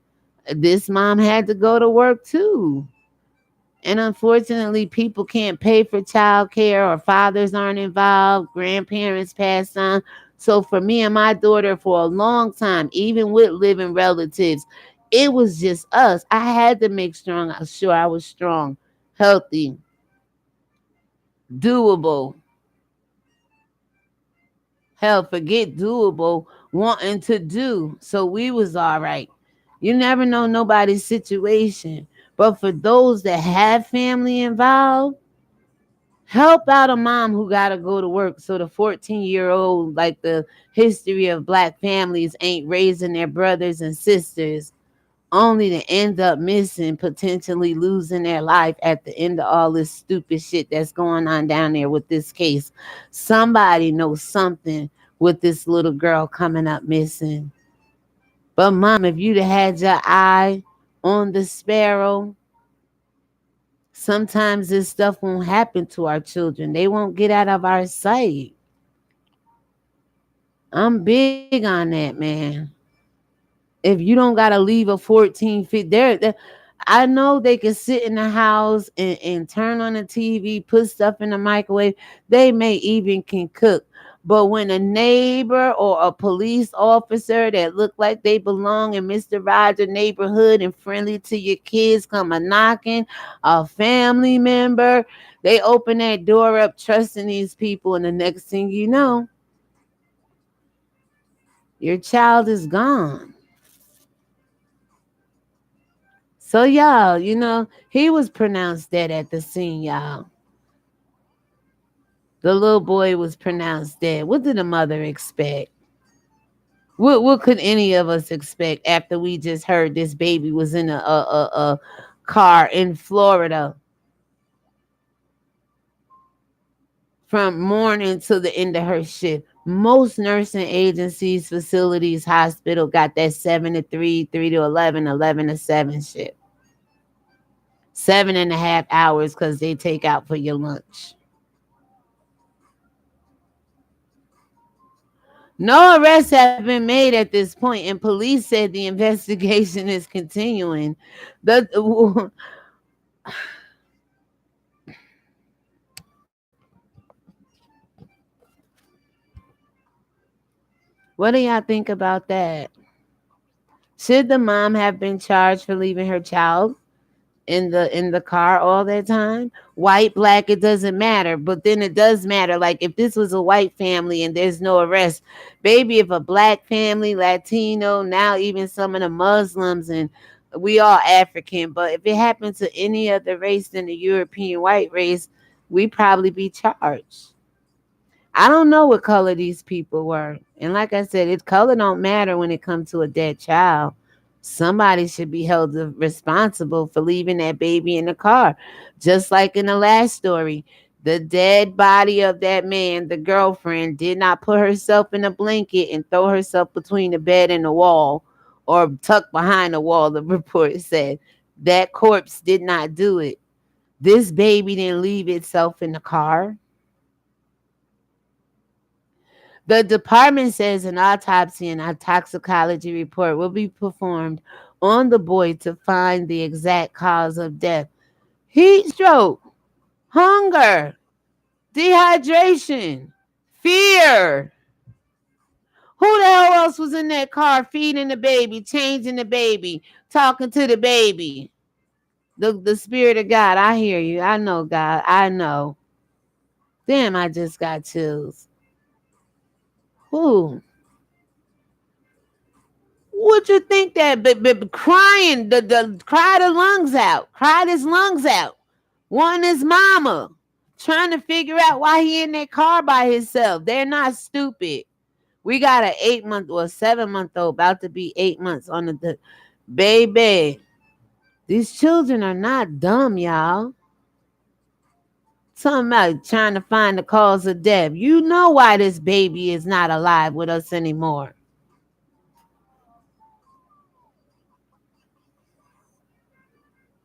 B: This mom had to go to work too. And unfortunately, people can't pay for child care, or fathers aren't involved, grandparents passed on. So for me and my daughter, for a long time, even with living relatives, it was just us. I had to make sure I was strong, healthy, doable. Hell, forget doable, wanting to do. So we was all right. You never know nobody's situation. But for those that have family involved, help out a mom who got to go to work so the 14-year-old, like the history of black families, ain't raising their brothers and sisters only to end up missing, potentially losing their life at the end of all this stupid shit that's going on down there with this case. Somebody knows something with this little girl coming up missing. But mom, if you'd have had your eye on the sparrow, sometimes this stuff won't happen to our children. They won't get out of our sight. I'm big on that, man. If you don't gotta leave a 14 feet there, I know they can sit in the house and turn on the TV, put stuff in the microwave. They may even can cook. But when a neighbor or a police officer that look like they belong in Mr. Rogers' neighborhood and friendly to your kids come a knocking, a family member, they open that door up trusting these people, and the next thing you know, your child is gone. So y'all, he was pronounced dead at the scene, y'all. The little boy was pronounced dead. What did the mother expect? What could any of us expect after we just heard this baby was in a car in Florida from morning to the end of her shift? Most nursing agencies, facilities, hospital got that 7 to 3, 3 to 11, 11 to 7 shift. 7.5 hours because they take out for your lunch. No arrests have been made at this point, and police said the investigation is continuing. The What do y'all think about that? Should the mom have been charged for leaving her child in the car all that time? White, black, it doesn't matter. But then it does matter. Like if this was a white family and there's no arrest, baby, if a black family, Latino, now even some of the Muslims, and we all African, but if it happened to any other race than the European white race, we probably be charged. I don't know what color these people were. And like I said, it color don't matter when it comes to a dead child. Somebody should be held responsible for leaving that baby in the car. Just like in the last story, the dead body of that man, the girlfriend, did not put herself in a blanket and throw herself between the bed and the wall or tuck behind the wall, the report said. That corpse did not do it. This baby didn't leave itself in the car. The department says an autopsy and a toxicology report will be performed on the boy to find the exact cause of death. Heat stroke, hunger, dehydration, fear. Who the hell else was in that car feeding the baby, changing the baby, talking to the baby? The spirit of God, I hear you. I know, God. I know. Damn, I just got chills. Who? What you think that crying, the cried his lungs out, cried his lungs out, wanting his mama, trying to figure out why he in that car by himself. They're not stupid. We got an 8 month or 7 month old about to be 8 months on the baby. These children are not dumb, y'all. Talking about trying to find the cause of death. You know why this baby is not alive with us anymore.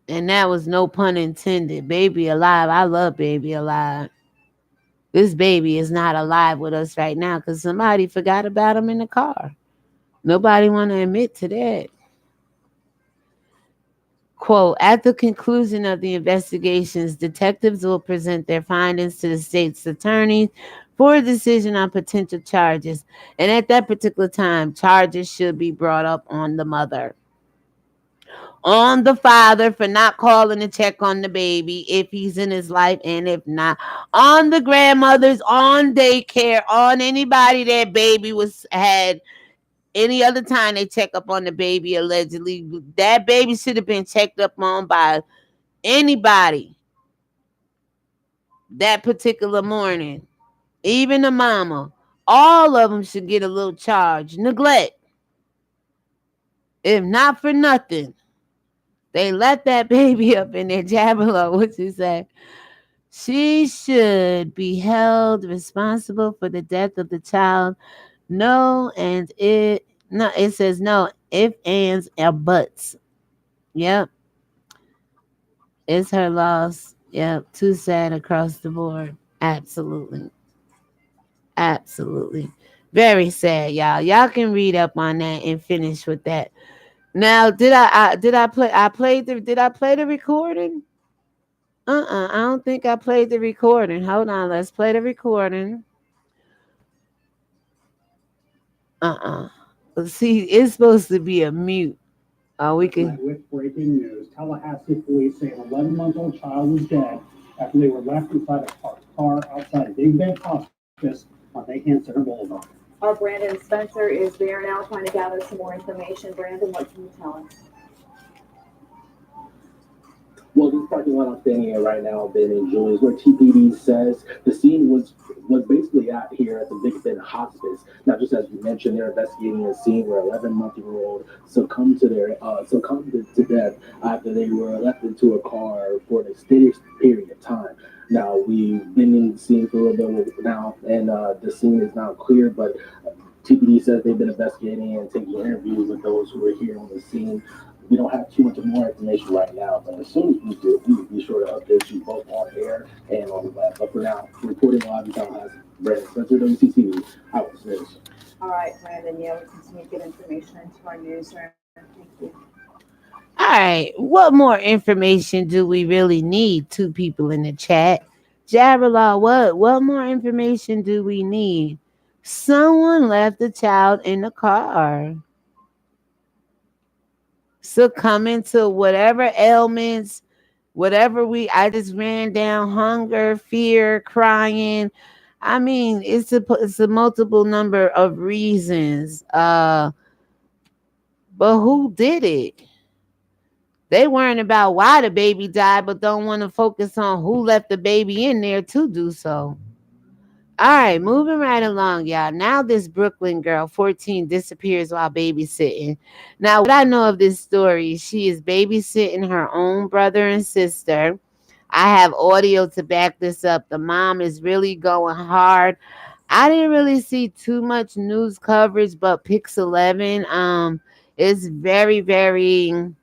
B: And that was no pun intended. Baby alive. I love baby alive. This baby is not alive with us right now because somebody forgot about him in the car. Nobody want to admit to that. Quote, at the conclusion of the investigations, detectives will present their findings to the state's attorney for a decision on potential charges. And at that particular time, charges should be brought up on the mother, on the father for not calling to check on the baby if he's in his life, and if not, on the grandmothers, on daycare, on anybody that baby was had any other time they check up on the baby allegedly. That baby should have been checked up on by anybody that particular morning, even the mama. All of them should get a little charge. Neglect, if not for nothing, they let that baby up in their jabberlow. What you say? She should be held responsible for the death of the child. No, and it no. It says no if, ands, or buts. Yep, it's her loss. Yep, too sad across the board. Absolutely. Absolutely. Very sad, y'all. Y'all can read up on that and finish with that. Now, did I play I played the did I play the recording? I don't think I played the recording. Hold on, let's play the recording. Uh-uh. See, it's supposed to be a mute. Oh, we can.
C: With breaking news, Tallahassee police say an 11-month-old child was dead after they were left inside a parked car outside Big Bend Hospice on Mayhem Center Boulevard.
D: Our Brandon Spencer is there now trying to gather some more information. Brandon, what can you tell us?
E: Well, this parking lot I'm standing in right now, Ben and Julie, is where TPD says the scene was basically at here at the Big Ben Hospice. Now, just as you mentioned, they're investigating a scene where 11-month-old succumbed to death after they were left into a car for an extended period of time. Now, we've been in the scene for a little bit now, and the scene is now clear, but TPD says they've been investigating and taking interviews with those who were here on the scene. We don't have too much more information right now, but as soon as we do, we will be sure to update you both on air and on the web. But for now, reporting live in Tallahassee, Brandon Spencer, WCTV, Eyewitness News.
D: All right, Brandon, yeah, we continue to get information into our newsroom. Thank you.
B: All right. What more information do we really need? Two people in the chat. Jabberlaw, what more information do we need? Someone left the child in the car, succumbing to whatever ailments, whatever I just ran down, hunger, fear, crying. I mean, it's a multiple number of reasons. But who did it? They worrying about why the baby died, but don't want to focus on who left the baby in there to do so. All right, moving right along, y'all. Now this Brooklyn girl, 14, disappears while babysitting. Now, what I know of this story, she is babysitting her own brother and sister. I have audio to back this up. The mom is really going hard. I didn't really see too much news coverage, but Pix 11 is very, very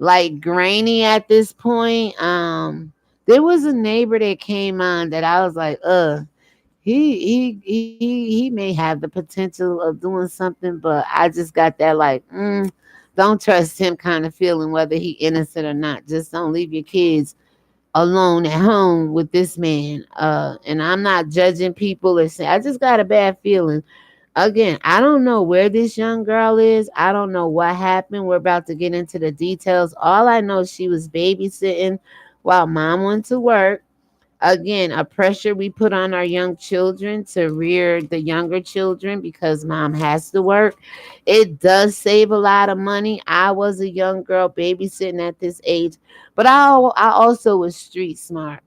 B: like grainy at this point. There was a neighbor that came on that I was like, he may have the potential of doing something, but I just got that like, don't trust him kind of feeling, whether he innocent or not. Just don't leave your kids alone at home with this man. And I'm not judging people or saying, I just got a bad feeling. Again, I don't know where this young girl is. I don't know what happened. We're about to get into the details. All I know, she was babysitting while mom went to work. Again, a pressure we put on our young children to rear the younger children because mom has to work. It does save a lot of money. I was a young girl babysitting at this age, but I also was street smart.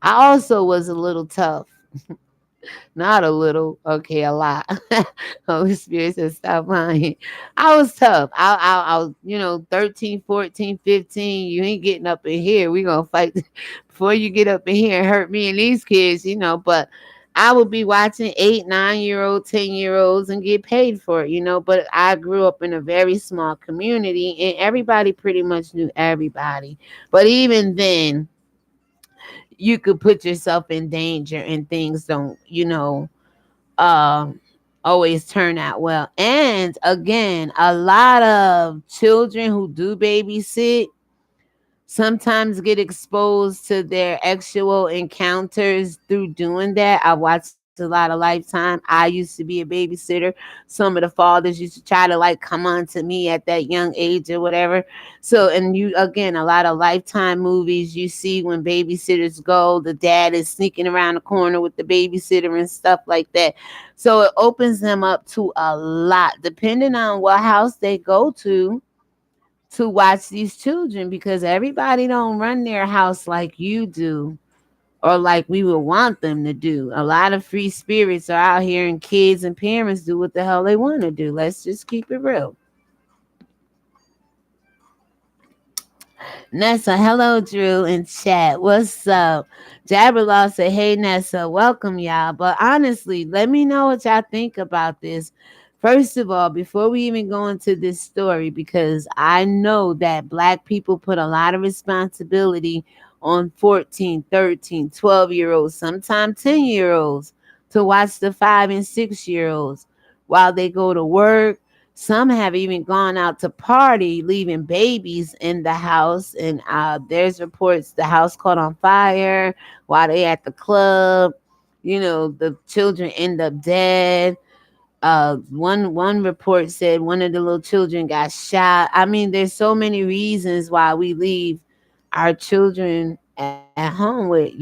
B: I also was a little tough. Not a little, okay, a lot. Holy Spirit says, stop lying. I was tough. I was, 13, 14, 15. You ain't getting up in here. We going to fight before you get up in here and hurt me and these kids. But I would be watching 8, 9-year-old, 10-year-olds and get paid for it. But I grew up in a very small community and everybody pretty much knew everybody. But even then, you could put yourself in danger and things don't, um always turn out well. And again, a lot of children who do babysit sometimes get exposed to their actual encounters through doing that. I watched a lot of Lifetime. I used to be a babysitter. Some of the fathers used to try to like come on to me at that young age or whatever. So, and you, again, a lot of Lifetime movies you see when babysitters go, the dad is sneaking around the corner with the babysitter and stuff like that. So it opens them up to a lot, depending on what house they go to watch these children, because everybody don't run their house like you do or like we would want them to do. A lot of free spirits are out here and kids and parents do what the hell they want to do. Let's just keep it real. Nessa, hello, Drew in chat. What's up? Jabberlaw said, hey, Nessa, welcome, y'all. But honestly, let me know what y'all think about this. First of all, before we even go into this story, because I know that Black people put a lot of responsibility on 14, 13, 12-year olds, sometimes 10-year olds, to watch the 5 and 6-year olds while they go to work. Some have even gone out to party, leaving babies in the house. And there's reports the house caught on fire while they at the club. The children end up dead. One report said one of the little children got shot. I mean, there's so many reasons why we leave our children at home with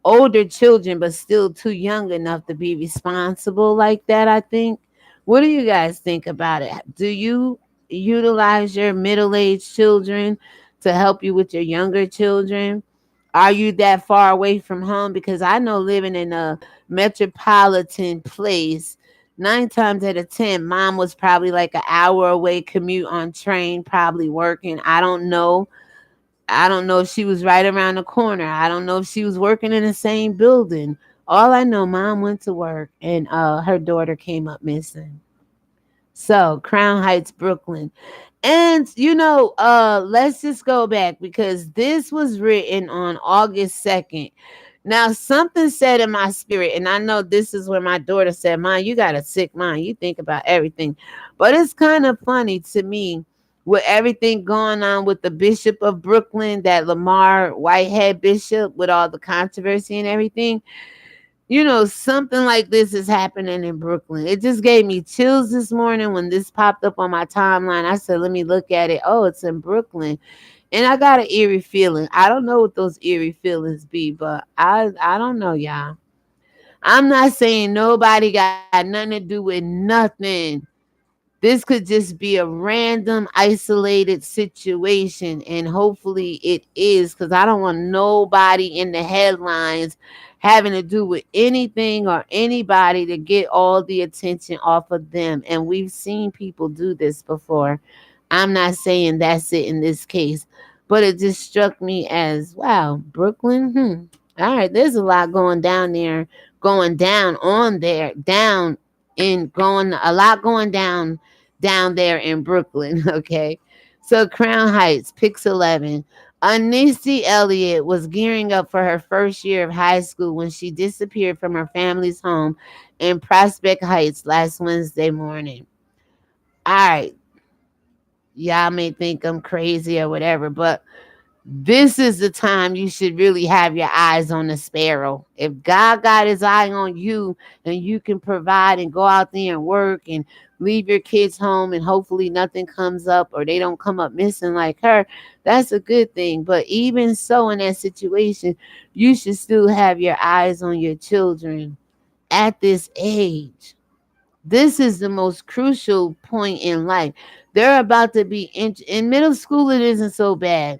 B: older children, but still too young enough to be responsible like that, I think. What do you guys think about it? Do you utilize your middle-aged children to help you with your younger children? Are you that far away from home? Because I know living in a metropolitan place, 9 times out of 10, mom was probably like an hour away commute on train, probably working. I don't know if she was right around the corner. I don't know if she was working in the same building. All I know, mom went to work and her daughter came up missing. So, Crown Heights, Brooklyn. And let's just go back because this was written on August 2nd. Now, something said in my spirit, and I know this is where my daughter said, Mom, you got a sick mind. You think about everything. But it's kind of funny to me with everything going on with the Bishop of Brooklyn, that Lamar Whitehead Bishop, with all the controversy and everything. Something like this is happening in Brooklyn. It just gave me chills this morning when this popped up on my timeline. I said, let me look at it. Oh, it's in Brooklyn. And I got an eerie feeling. I don't know what those eerie feelings be, but I don't know, y'all. I'm not saying nobody got nothing to do with nothing. This could just be a random, isolated situation, and hopefully it is, because I don't want nobody in the headlines having to do with anything or anybody to get all the attention off of them. And we've seen people do this before. I'm not saying that's it in this case, but it just struck me as, wow, Brooklyn. All right, there's a lot going down there, going down on there, down in going a lot going down there in Brooklyn. Okay. So Crown Heights, Pix 11. Anisi Elliott was gearing up for her first year of high school when she disappeared from her family's home in Prospect Heights last Wednesday morning. All right. Y'all may think I'm crazy or whatever, but this is the time you should really have your eyes on the sparrow. If God got his eye on you and you can provide and go out there and work and leave your kids home and hopefully nothing comes up or they don't come up missing like her, that's a good thing. But even so, in that situation, you should still have your eyes on your children at this age. This is the most crucial point in life. They're about to be in middle school. It isn't so bad.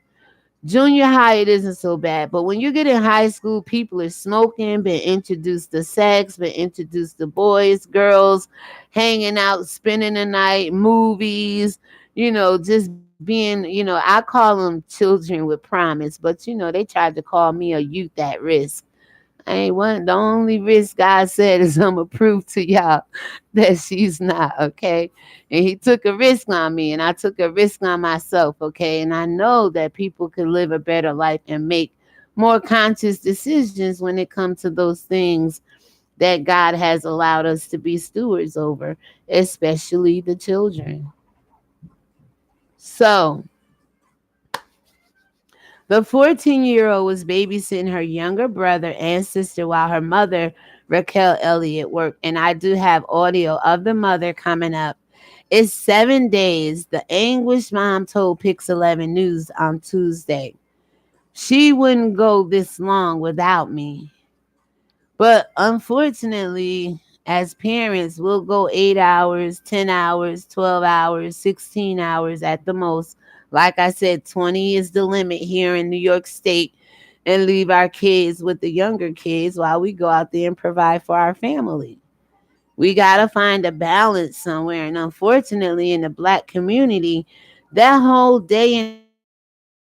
B: Junior high, it isn't so bad. But when you get in high school, people are smoking, been introduced to sex, been introduced to boys, girls, hanging out, spending the night, movies, just being, I call them children with promise, but, they tried to call me a youth at risk. I ain't one. The only risk God said is I'm gonna prove to y'all that she's not, okay. And he took a risk on me, and I took a risk on myself, okay. And I know that people can live a better life and make more conscious decisions when it comes to those things that God has allowed us to be stewards over, especially the children. So, the 14-year-old was babysitting her younger brother and sister while her mother, Raquel Elliott, worked. And I do have audio of the mother coming up. It's 7 days. The anguished mom told Pix 11 News on Tuesday. She wouldn't go this long without me. But unfortunately, as parents, we'll go 8 hours, 10 hours, 12 hours, 16 hours at the most. Like I said, 20 is the limit here in New York State, and leave our kids with the younger kids while we go out there and provide for our family. We got to find a balance somewhere. And unfortunately, in the black community, that whole day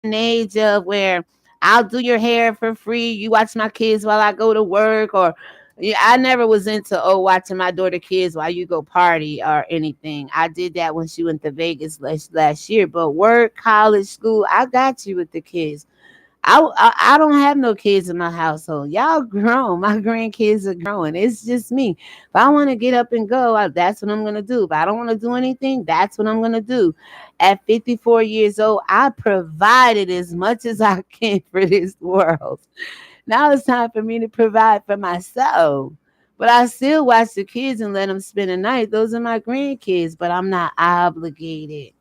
B: and age of where I'll do your hair for free, you watch my kids while I go to work, or yeah, I never was into watching my daughter kids while you go party or anything. I did that when she went to Vegas last year. But work, college, school, I got you with the kids. I don't have no kids in my household. Y'all grown. My grandkids are growing. It's just me. If I want to get up and go, that's what I'm gonna do. If I don't want to do anything, that's what I'm gonna do. At 54 years old, I provided as much as I can for this world. Now it's time for me to provide for myself. But I still watch the kids and let them spend the night. Those are my grandkids, but I'm not obligated.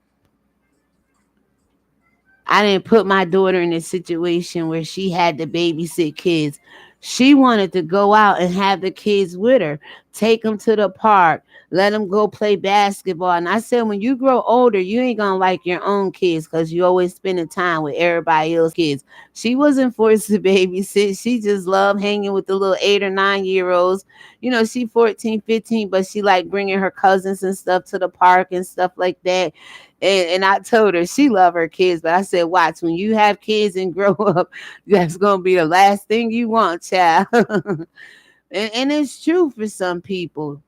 B: I didn't put my daughter in a situation where she had to babysit kids. She wanted to go out and have the kids with her, take them to the park, let them go play basketball. And I said, when you grow older, you ain't gonna like your own kids because you always spending time with everybody else's kids. She wasn't forced to babysit. She just loved hanging with the little 8 or 9 year olds. She 14, 15, but she like bringing her cousins and stuff to the park and stuff like that. And I told her she loved her kids, but I said, watch, when you have kids and grow up, that's gonna be the last thing you want, child. And it's true for some people.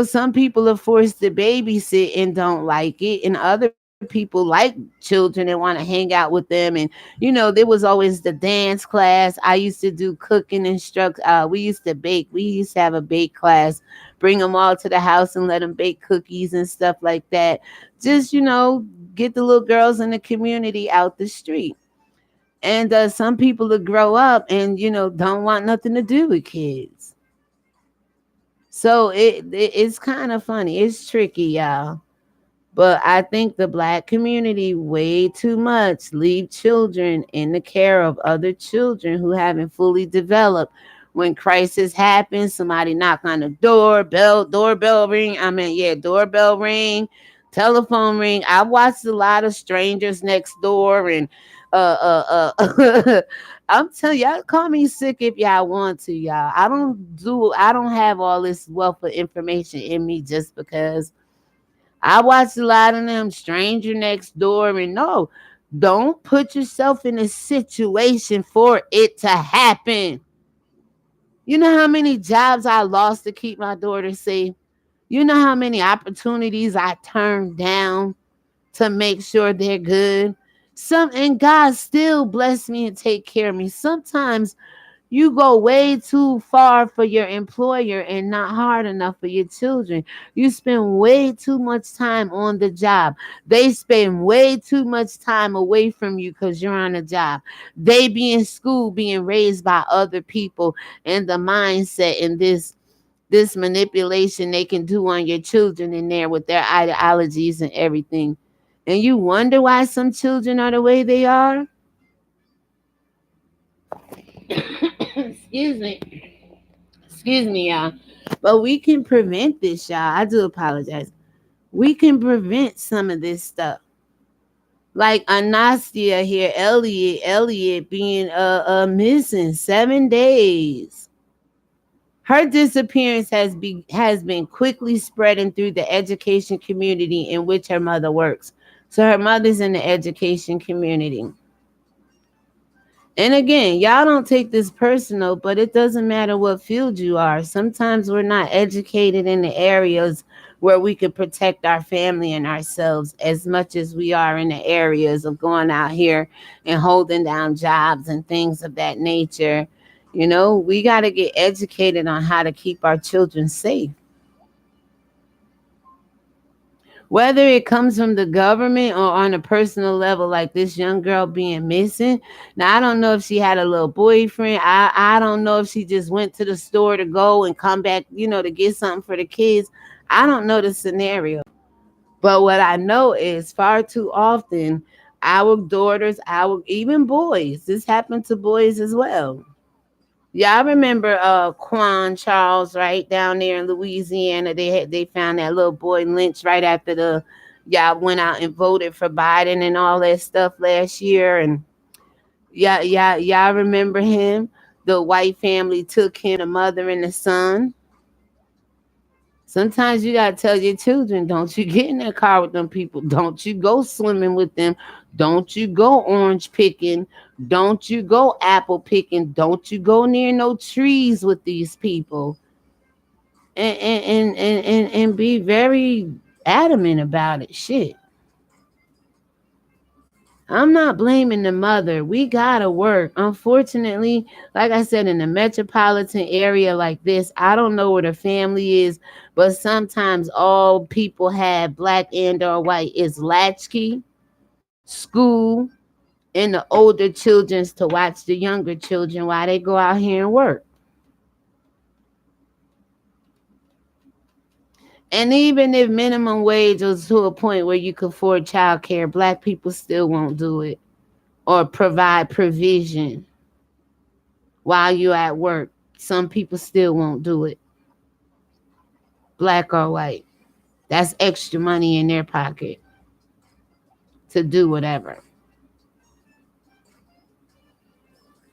B: Some people are forced to babysit and don't like it, and other people like children and want to hang out with them. And there was always the dance class. I used to do cooking instruct. We used to bake. We used to have a bake class. Bring them all to the house and let them bake cookies and stuff like that. Just get the little girls in the community out the street. And some people that grow up and don't want nothing to do with kids. So it's kind of funny. It's tricky, y'all. But I think the black community way too much leave children in the care of other children who haven't fully developed. When crisis happens, somebody knock on the doorbell ring. Doorbell ring, telephone ring. I watched a lot of Strangers Next Door and I'm telling y'all, call me sick if y'all want to, y'all. I don't have all this wealth of information in me just because I watched a lot of them Stranger Next Door, and no, don't put yourself in a situation for it to happen. You know how many jobs I lost to keep my daughter safe? You know how many opportunities I turned down to make sure they're good? And God still bless me and take care of me. Sometimes you go way too far for your employer and not hard enough for your children. You spend way too much time on the job. They spend way too much time away from you because you're on a job. They be in school being raised by other people, and the mindset and this manipulation they can do on your children in there with their ideologies and everything. And you wonder why some children are the way they are. Excuse me. Excuse me, y'all. But we can prevent this, y'all. I do apologize. We can prevent some of this stuff. Like Anastia here, Elliot being missing 7 days. Her disappearance has been quickly spreading through the education community in which her mother works. So her mother's in the education community. And again, y'all don't take this personal, but it doesn't matter what field you are. Sometimes we're not educated in the areas where we could protect our family and ourselves as much as we are in the areas of going out here and holding down jobs and things of that nature. You know, we got to get educated on how to keep our children safe. Whether it comes from the government or on a personal level, like this young girl being missing. Now, I don't know if she had a little boyfriend. I don't know if she just went to the store to go and come back, to get something for the kids. I don't know the scenario. But what I know is far too often, our daughters, our even boys, this happened to boys as well. Yeah, I remember Quan Charles right down there in Louisiana. They found that little boy lynched right after the y'all went out and voted for Biden and all that stuff last year. And y'all remember him? The white family took him, the mother and the son. Sometimes you gotta tell your children, don't you get in that car with them people. Don't you go swimming with them. Don't you go orange picking. Don't you go apple picking. Don't you go near no trees with these people. And be very adamant about it. Shit. I'm not blaming the mother. We gotta work. Unfortunately, like I said, in a metropolitan area like this, I don't know where the family is, but sometimes all people have, black and or white, is latchkey, school, and the older children's to watch the younger children while they go out here and work. And even if minimum wage was to a point where you could afford childcare, black people still won't do it or provide provision while you're at work. Some people still won't do it, black or white. That's extra money in their pocket to do whatever.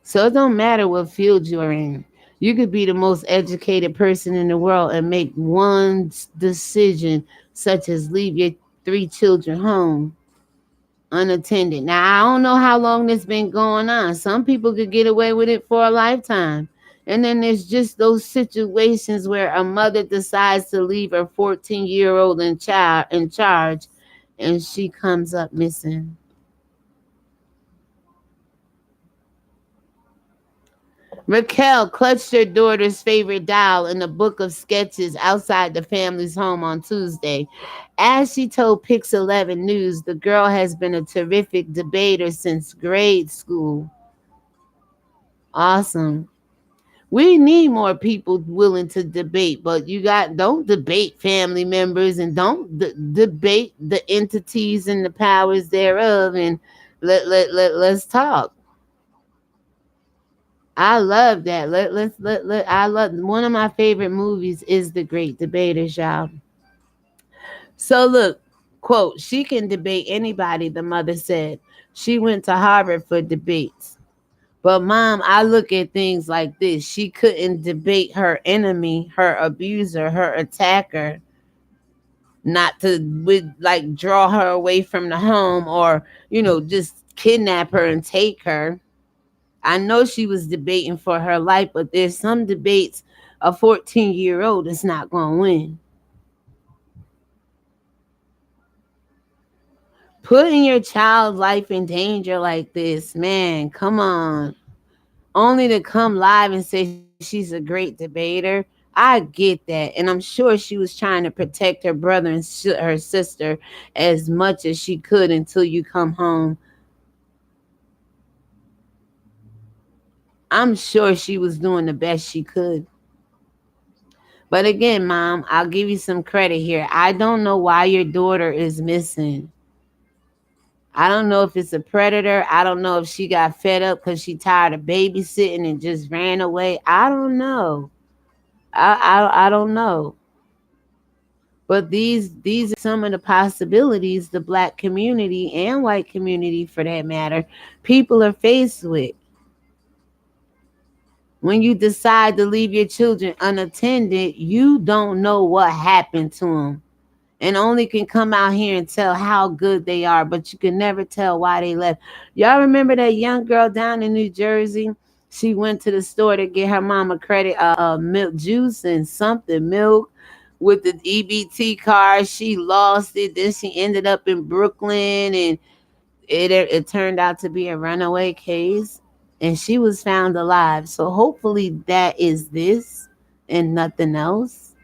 B: So it don't matter what field you're in. You could be the most educated person in the world and make one decision, such as leave your three children home unattended. Now, I don't know how long this been going on. Some people could get away with it for a lifetime. And then there's just those situations where a mother decides to leave her 14-year-old in charge and she comes up missing. Raquel clutched her daughter's favorite doll in a book of sketches outside the family's home on Tuesday. As she told Pix 11 News, the girl has been a terrific debater since grade school. Awesome. We need more people willing to debate, but don't debate family members and don't debate the entities and the powers thereof, and let's talk. I love that. I love one of my favorite movies is The Great Debaters, y'all. So look, quote, she can debate anybody, the mother said. She went to Harvard for debates. But mom, I look at things like this. She couldn't debate her enemy, her abuser, her attacker, not to draw her away from the home or, just kidnap her and take her. I know she was debating for her life, but there's some debates a 14-year-old is not going to win. Putting your child's life in danger like this, man, come on. Only to come live and say she's a great debater. I get that. And I'm sure she was trying to protect her brother and her sister as much as she could until you come home. I'm sure she was doing the best she could. But again, mom, I'll give you some credit here. I don't know why your daughter is missing. I don't know if it's a predator. I don't know if she got fed up because she tired of babysitting and just ran away. I don't know. I don't know. But these are some of the possibilities the black community and white community for that matter, people are faced with. When you decide to leave your children unattended, you don't know what happened to them. and only can come out here and tell how good they are, but you can never tell why they left. Y'all remember that young girl down in New Jersey? She went to the store to get her mama credit milk juice and something milk with the EBT card. She lost it. Then she ended up in Brooklyn, and it turned out to be a runaway case, and she was found alive. So hopefully that is this and nothing else.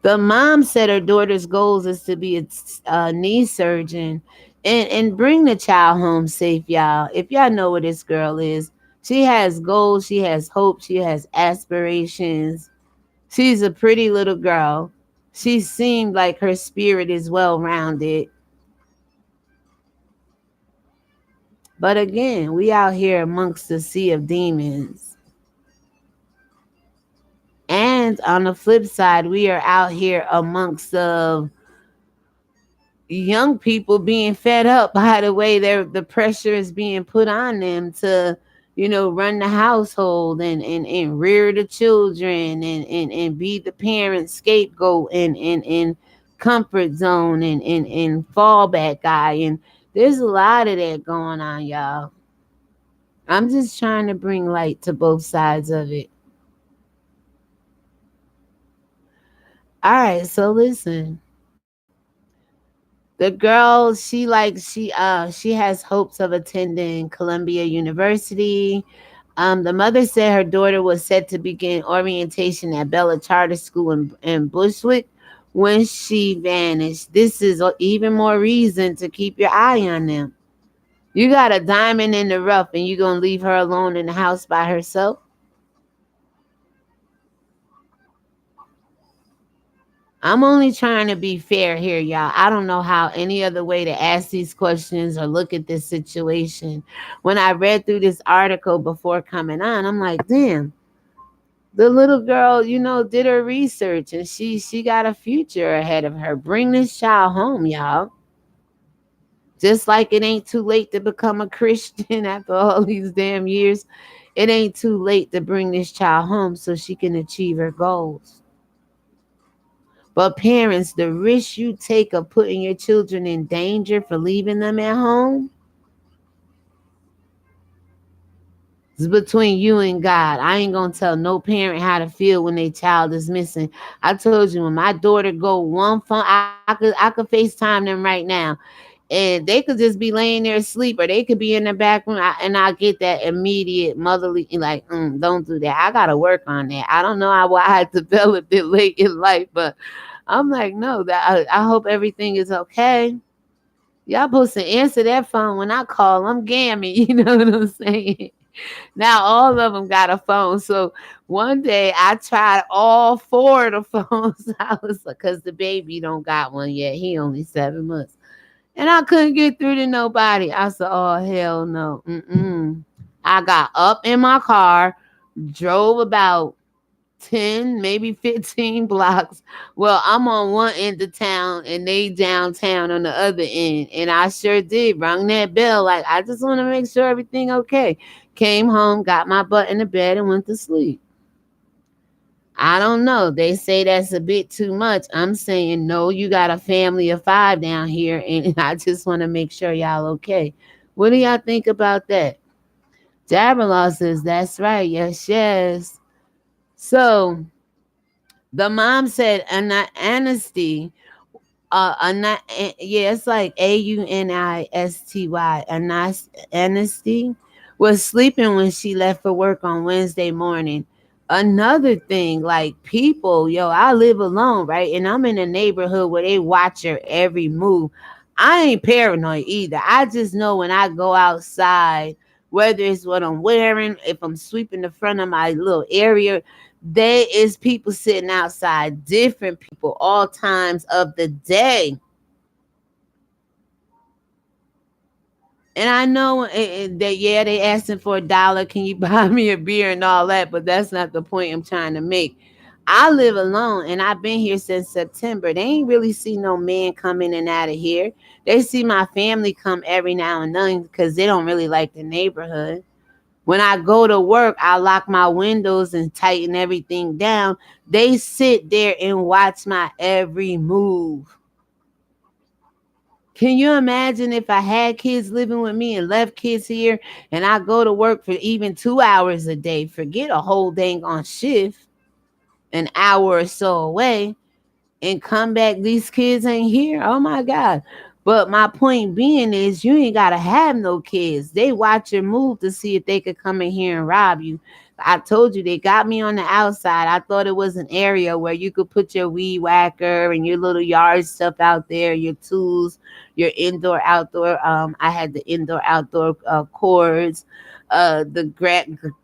B: The mom said her daughter's goals is to be a knee surgeon and bring the child home safe, y'all. If y'all know where this girl is, she has goals, she has hope, she has aspirations. She's a pretty little girl. She seemed like her spirit is well rounded. But again, we out here amongst the sea of demons. And on the flip side, we are out here amongst the young people being fed up by the way the pressure is being put on them to, run the household and rear the children and be the parent scapegoat and comfort zone and fallback guy. And there's a lot of that going on, y'all. I'm just trying to bring light to both sides of it. All right, so listen. The girl, she has hopes of attending Columbia University. The mother said her daughter was set to begin orientation at Bella Charter School in Bushwick when she vanished. This is even more reason to keep your eye on them. You got a diamond in the rough and you gonna leave her alone in the house by herself? I'm only trying to be fair here, y'all. I don't know how any other way to ask these questions or look at this situation. When I read through this article before coming on, I'm like, damn, the little girl, did her research and she got a future ahead of her. Bring this child home, y'all. Just like it ain't too late to become a Christian after all these damn years, it ain't too late to bring this child home so she can achieve her goals. But parents, the risk you take of putting your children in danger for leaving them at home is between you and God. I ain't gonna tell no parent how to feel when their child is missing. I told you when my daughter go one phone, I could FaceTime them right now. And they could just be laying there asleep, or they could be in the back room, and I get that immediate motherly, like, don't do that. I gotta work on that. I don't know why I developed it late in life, but I'm like, no, that I hope everything is okay. Y'all supposed to answer that phone when I call. I'm gammy, you know what I'm saying? Now all of them got a phone. So one day I tried all four of the phones. I was like, because the baby don't got one yet. He only 7 months. And I couldn't get through to nobody. I said, oh, hell no. I got up in my car, drove about 10, maybe 15 blocks. Well, I'm on one end of town and they downtown on the other end. And I sure did rung that bell. Like, I just want to make sure everything okay. Came home, got my butt in the bed and went to sleep. I don't know. They say that's a bit too much. I'm saying, no, you got a family of 5 down here. And I just want to make sure y'all okay. What do y'all think about that? Jabberlaw says, that's right. Yes, yes. So the mom said Anasty, yeah, it's like AUNISTY, Anasty was sleeping when she left for work on Wednesday morning. Another thing, like people, yo, I live alone, right? And I'm in a neighborhood where they watch your every move. I ain't paranoid either. I just know when I go outside, whether it's what I'm wearing, if I'm sweeping the front of my little area, there is people sitting outside, different people, all times of the day. And I know that, yeah, they asking for $1. Can you buy me a beer and all that? But that's not the point I'm trying to make. I live alone and I've been here since September. They ain't really see no man come in and out of here. They see my family come every now and then because they don't really like the neighborhood. When I go to work, I lock my windows and tighten everything down. They sit there and watch my every move. Can you imagine if I had kids living with me and left kids here and I go to work for even 2 hours a day? Forget a whole dang on shift, an hour or so away, and come back, these kids ain't here. Oh my God. But my point being is you ain't gotta have no kids. They watch your move to see if they could come in here and rob you. I told you they got me on the outside. I thought it was an area where you could put your weed whacker and your little yard stuff out there, your tools, your indoor outdoor. I had the indoor outdoor cords,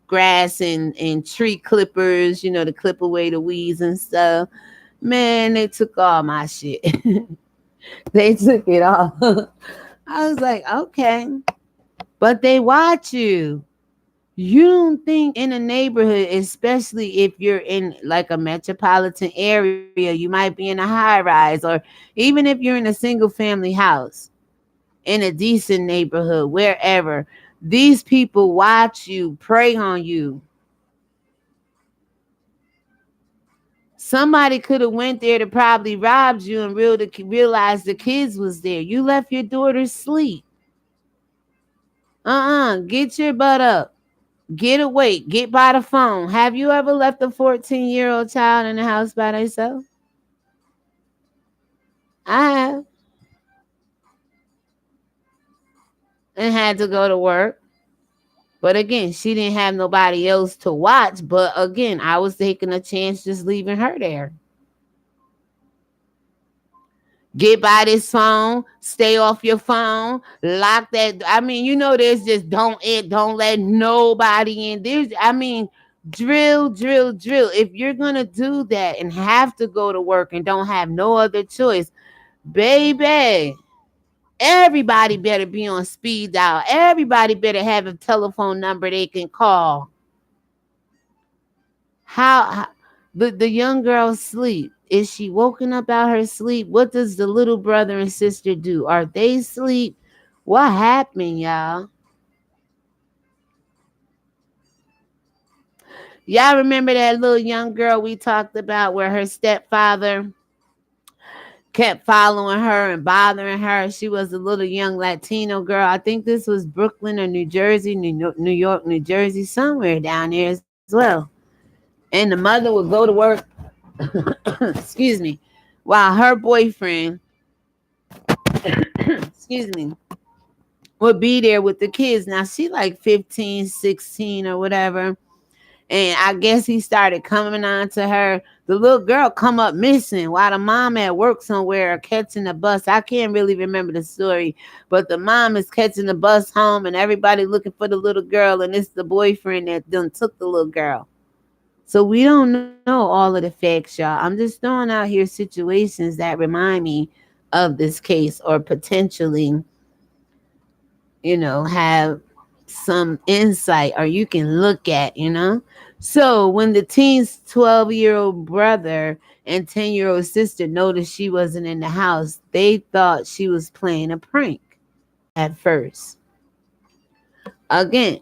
B: grass and tree clippers, to clip away the weeds and stuff. Man, they took all my shit. They took it all. I was like, okay. But they watch you. You don't think in a neighborhood, especially if you're in like a metropolitan area, you might be in a high rise, or even if you're in a single family house in a decent neighborhood, wherever, these people watch you, prey on you. Somebody could have went there to probably robbed you and realized the kids was there. You left your daughter sleep. Get your butt up. Get awake. Get by the phone. Have you ever left a 14-year-old child in the house by themselves? I have. And had to go to work. But again, she didn't have nobody else to watch. But again, I was taking a chance just leaving her there. Get by this phone, stay off your phone, lock that. I mean, there's just don't let nobody in. Drill. If you're gonna do that and have to go to work and don't have no other choice, baby, everybody better be on speed dial. Everybody better have a telephone number they can call. How the young girl sleep? Is she woken up out her sleep? What does the little brother and sister do? Are they asleep? What happened, y'all? Y'all remember that little young girl we talked about where her stepfather kept following her and bothering her? She was a little young Latino girl. I think this was Brooklyn or New Jersey, New York, New Jersey, somewhere down there as well. And the mother would go to work, excuse me, while her boyfriend, excuse me, would be there with the kids. Now she like 15, 16 or whatever. And I guess he started coming on to her. The little girl come up missing while the mom at work somewhere or catching the bus. I can't really remember the story, but the mom is catching the bus home and everybody looking for the little girl, and it's the boyfriend that done took the little girl. So we don't know all of the facts, y'all. I'm just throwing out here situations that remind me of this case or potentially, have some insight or you can look at. So when the teen's 12-year-old brother and 10-year-old sister noticed she wasn't in the house, they thought she was playing a prank at first. Again,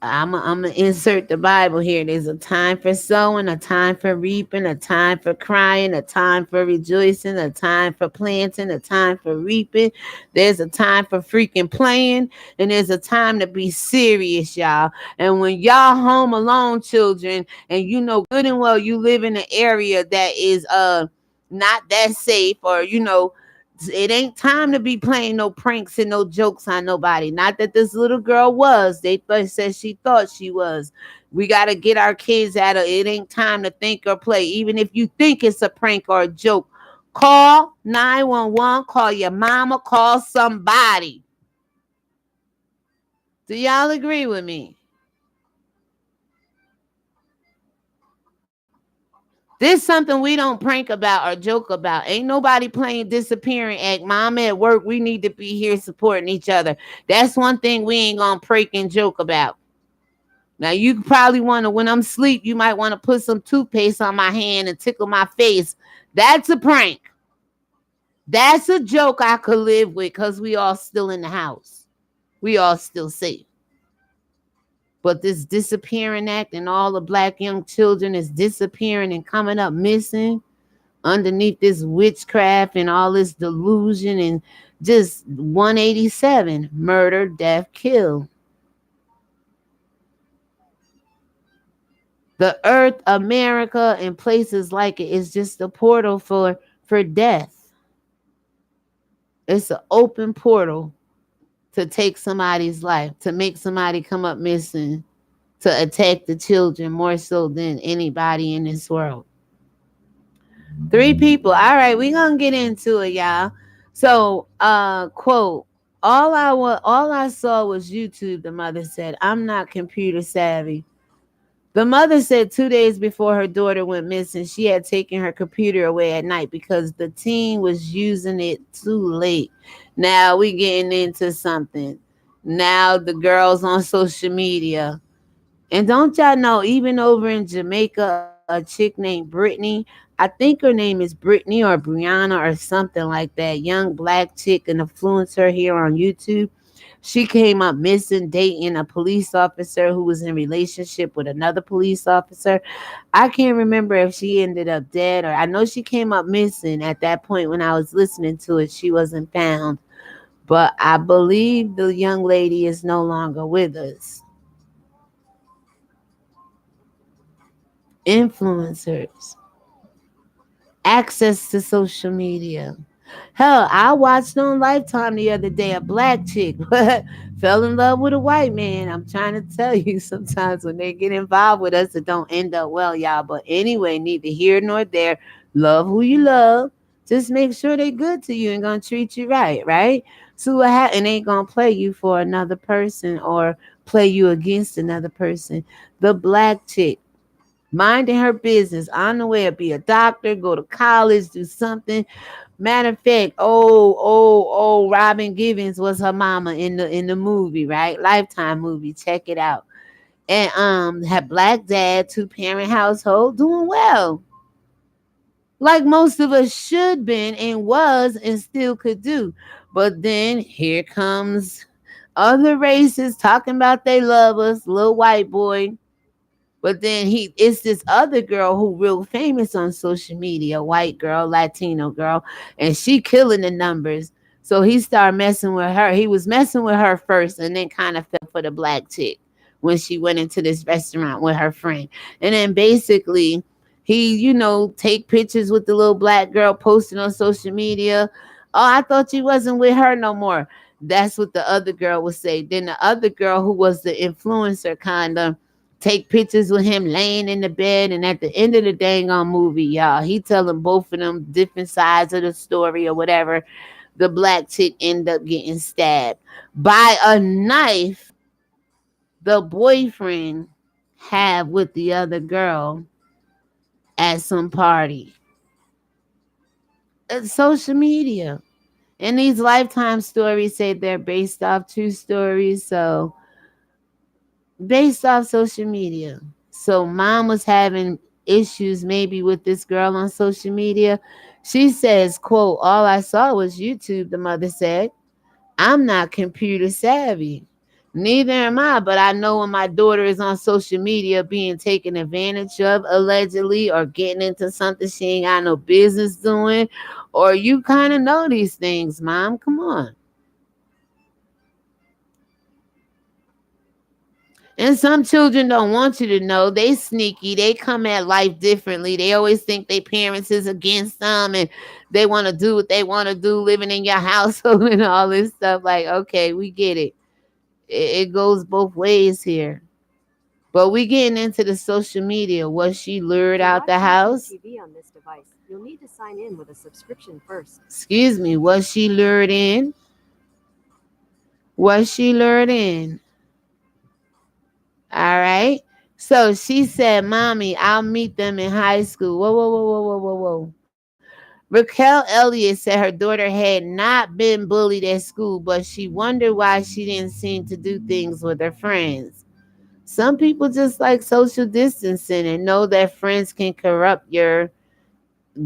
B: I'm gonna insert the Bible here. There's a time for sowing, a time for reaping, a time for crying, a time for rejoicing, a time for planting, a time for reaping. There's a time for freaking playing, and there's a time to be serious, y'all. And when y'all home alone, children, and you know good and well you live in an area that is not that safe, or it ain't time to be playing no pranks and no jokes on nobody. Not that this little girl was. Said she thought she was. We got to get our kids out of it. Ain't time to think or play. Even if you think it's a prank or a joke, call 911, call your mama, call somebody. Do y'all agree with me? This is something we don't prank about or joke about. Ain't nobody playing disappearing act. Mom at work, we need to be here supporting each other. That's one thing we ain't gonna prank and joke about. Now you probably want to, when I'm asleep, you might want to put some toothpaste on my hand and tickle my face. That's a prank. That's a joke I could live with because we all still in the house. we all still safe. But this disappearing act and all the black young children is disappearing and coming up missing underneath this witchcraft and all this delusion and just 187 murder, death, kill. The earth, America, and places like it is just a portal for death. It's an open portal to take somebody's life, to make somebody come up missing, to attack the children more so than anybody in this world. Three people. All right, we gonna get into it, y'all. So, quote, all I saw was YouTube, the mother said. I'm not computer savvy. The mother said 2 days before her daughter went missing, she had taken her computer away at night because the teen was using it too late. Now we getting into something. Now the girls on social media. And don't y'all know, even over in Jamaica, a chick named Brittany, I think her name is Brittany or Brianna or something like that, young black chick, an influencer here on YouTube. She came up missing, dating a police officer who was in relationship with another police officer. I can't remember if she ended up dead, or I know she came up missing at that point when I was listening to it. She wasn't found. But I believe the young lady is no longer with us. Influencers, access to social media. Hell, I watched on Lifetime the other day a black chick fell in love with a white man. I'm trying to tell you, sometimes when they get involved with us, it don't end up well, y'all. But anyway, neither here nor there. Love who you love. Just make sure they good to you and gonna treat you right, right? So what and ain't gonna play you for another person or play you against another person. The black chick minding her business on the way to be a doctor, go to college, do something. Matter of fact, Robin Givens was her mama in the movie, right? Lifetime movie. Check it out. And had black dad, two-parent household, doing well. Like most of us should been and was and still could do. But then here comes other races talking about they love us, little white boy. But then it's this other girl who real famous on social media, white girl, Latino girl, and she killing the numbers. So he started messing with her. He was messing with her first and then kind of fell for the black chick when she went into this restaurant with her friend. And then basically he, take pictures with the little black girl posting on social media. Oh, I thought you wasn't with her no more. That's what the other girl would say. Then the other girl who was the influencer kind of take pictures with him laying in the bed, and at the end of the dang on movie, y'all, he telling both of them different sides of the story or whatever. The black chick end up getting stabbed by a knife the boyfriend had with the other girl at some party. It's social media. And these Lifetime stories say they're based off true stories, so based off social media. So mom was having issues maybe with this girl on social media. She says, quote, all I saw was YouTube, the mother said. I'm not computer savvy. Neither am I, but I know when my daughter is on social media being taken advantage of allegedly or getting into something she ain't got no business doing, or you kind of know these things, mom. Come on. And some children don't want you to know. They sneaky. They come at life differently. They always think their parents is against them and they want to do what they want to do, living in your household and all this stuff. Like, okay, we get it. It goes both ways here. But we getting into the social media. Was she lured out the house?
F: TV on this device, you'll need to sign in with a subscription first.
B: Excuse me. Was she lured in? Was she lured in? All right. So she said, Mommy, I'll meet them in high school. Whoa, whoa, whoa, whoa, whoa, whoa, whoa. Raquel Elliott said her daughter had not been bullied at school, but she wondered why she didn't seem to do things with her friends. Some people just like social distancing and know that friends can corrupt your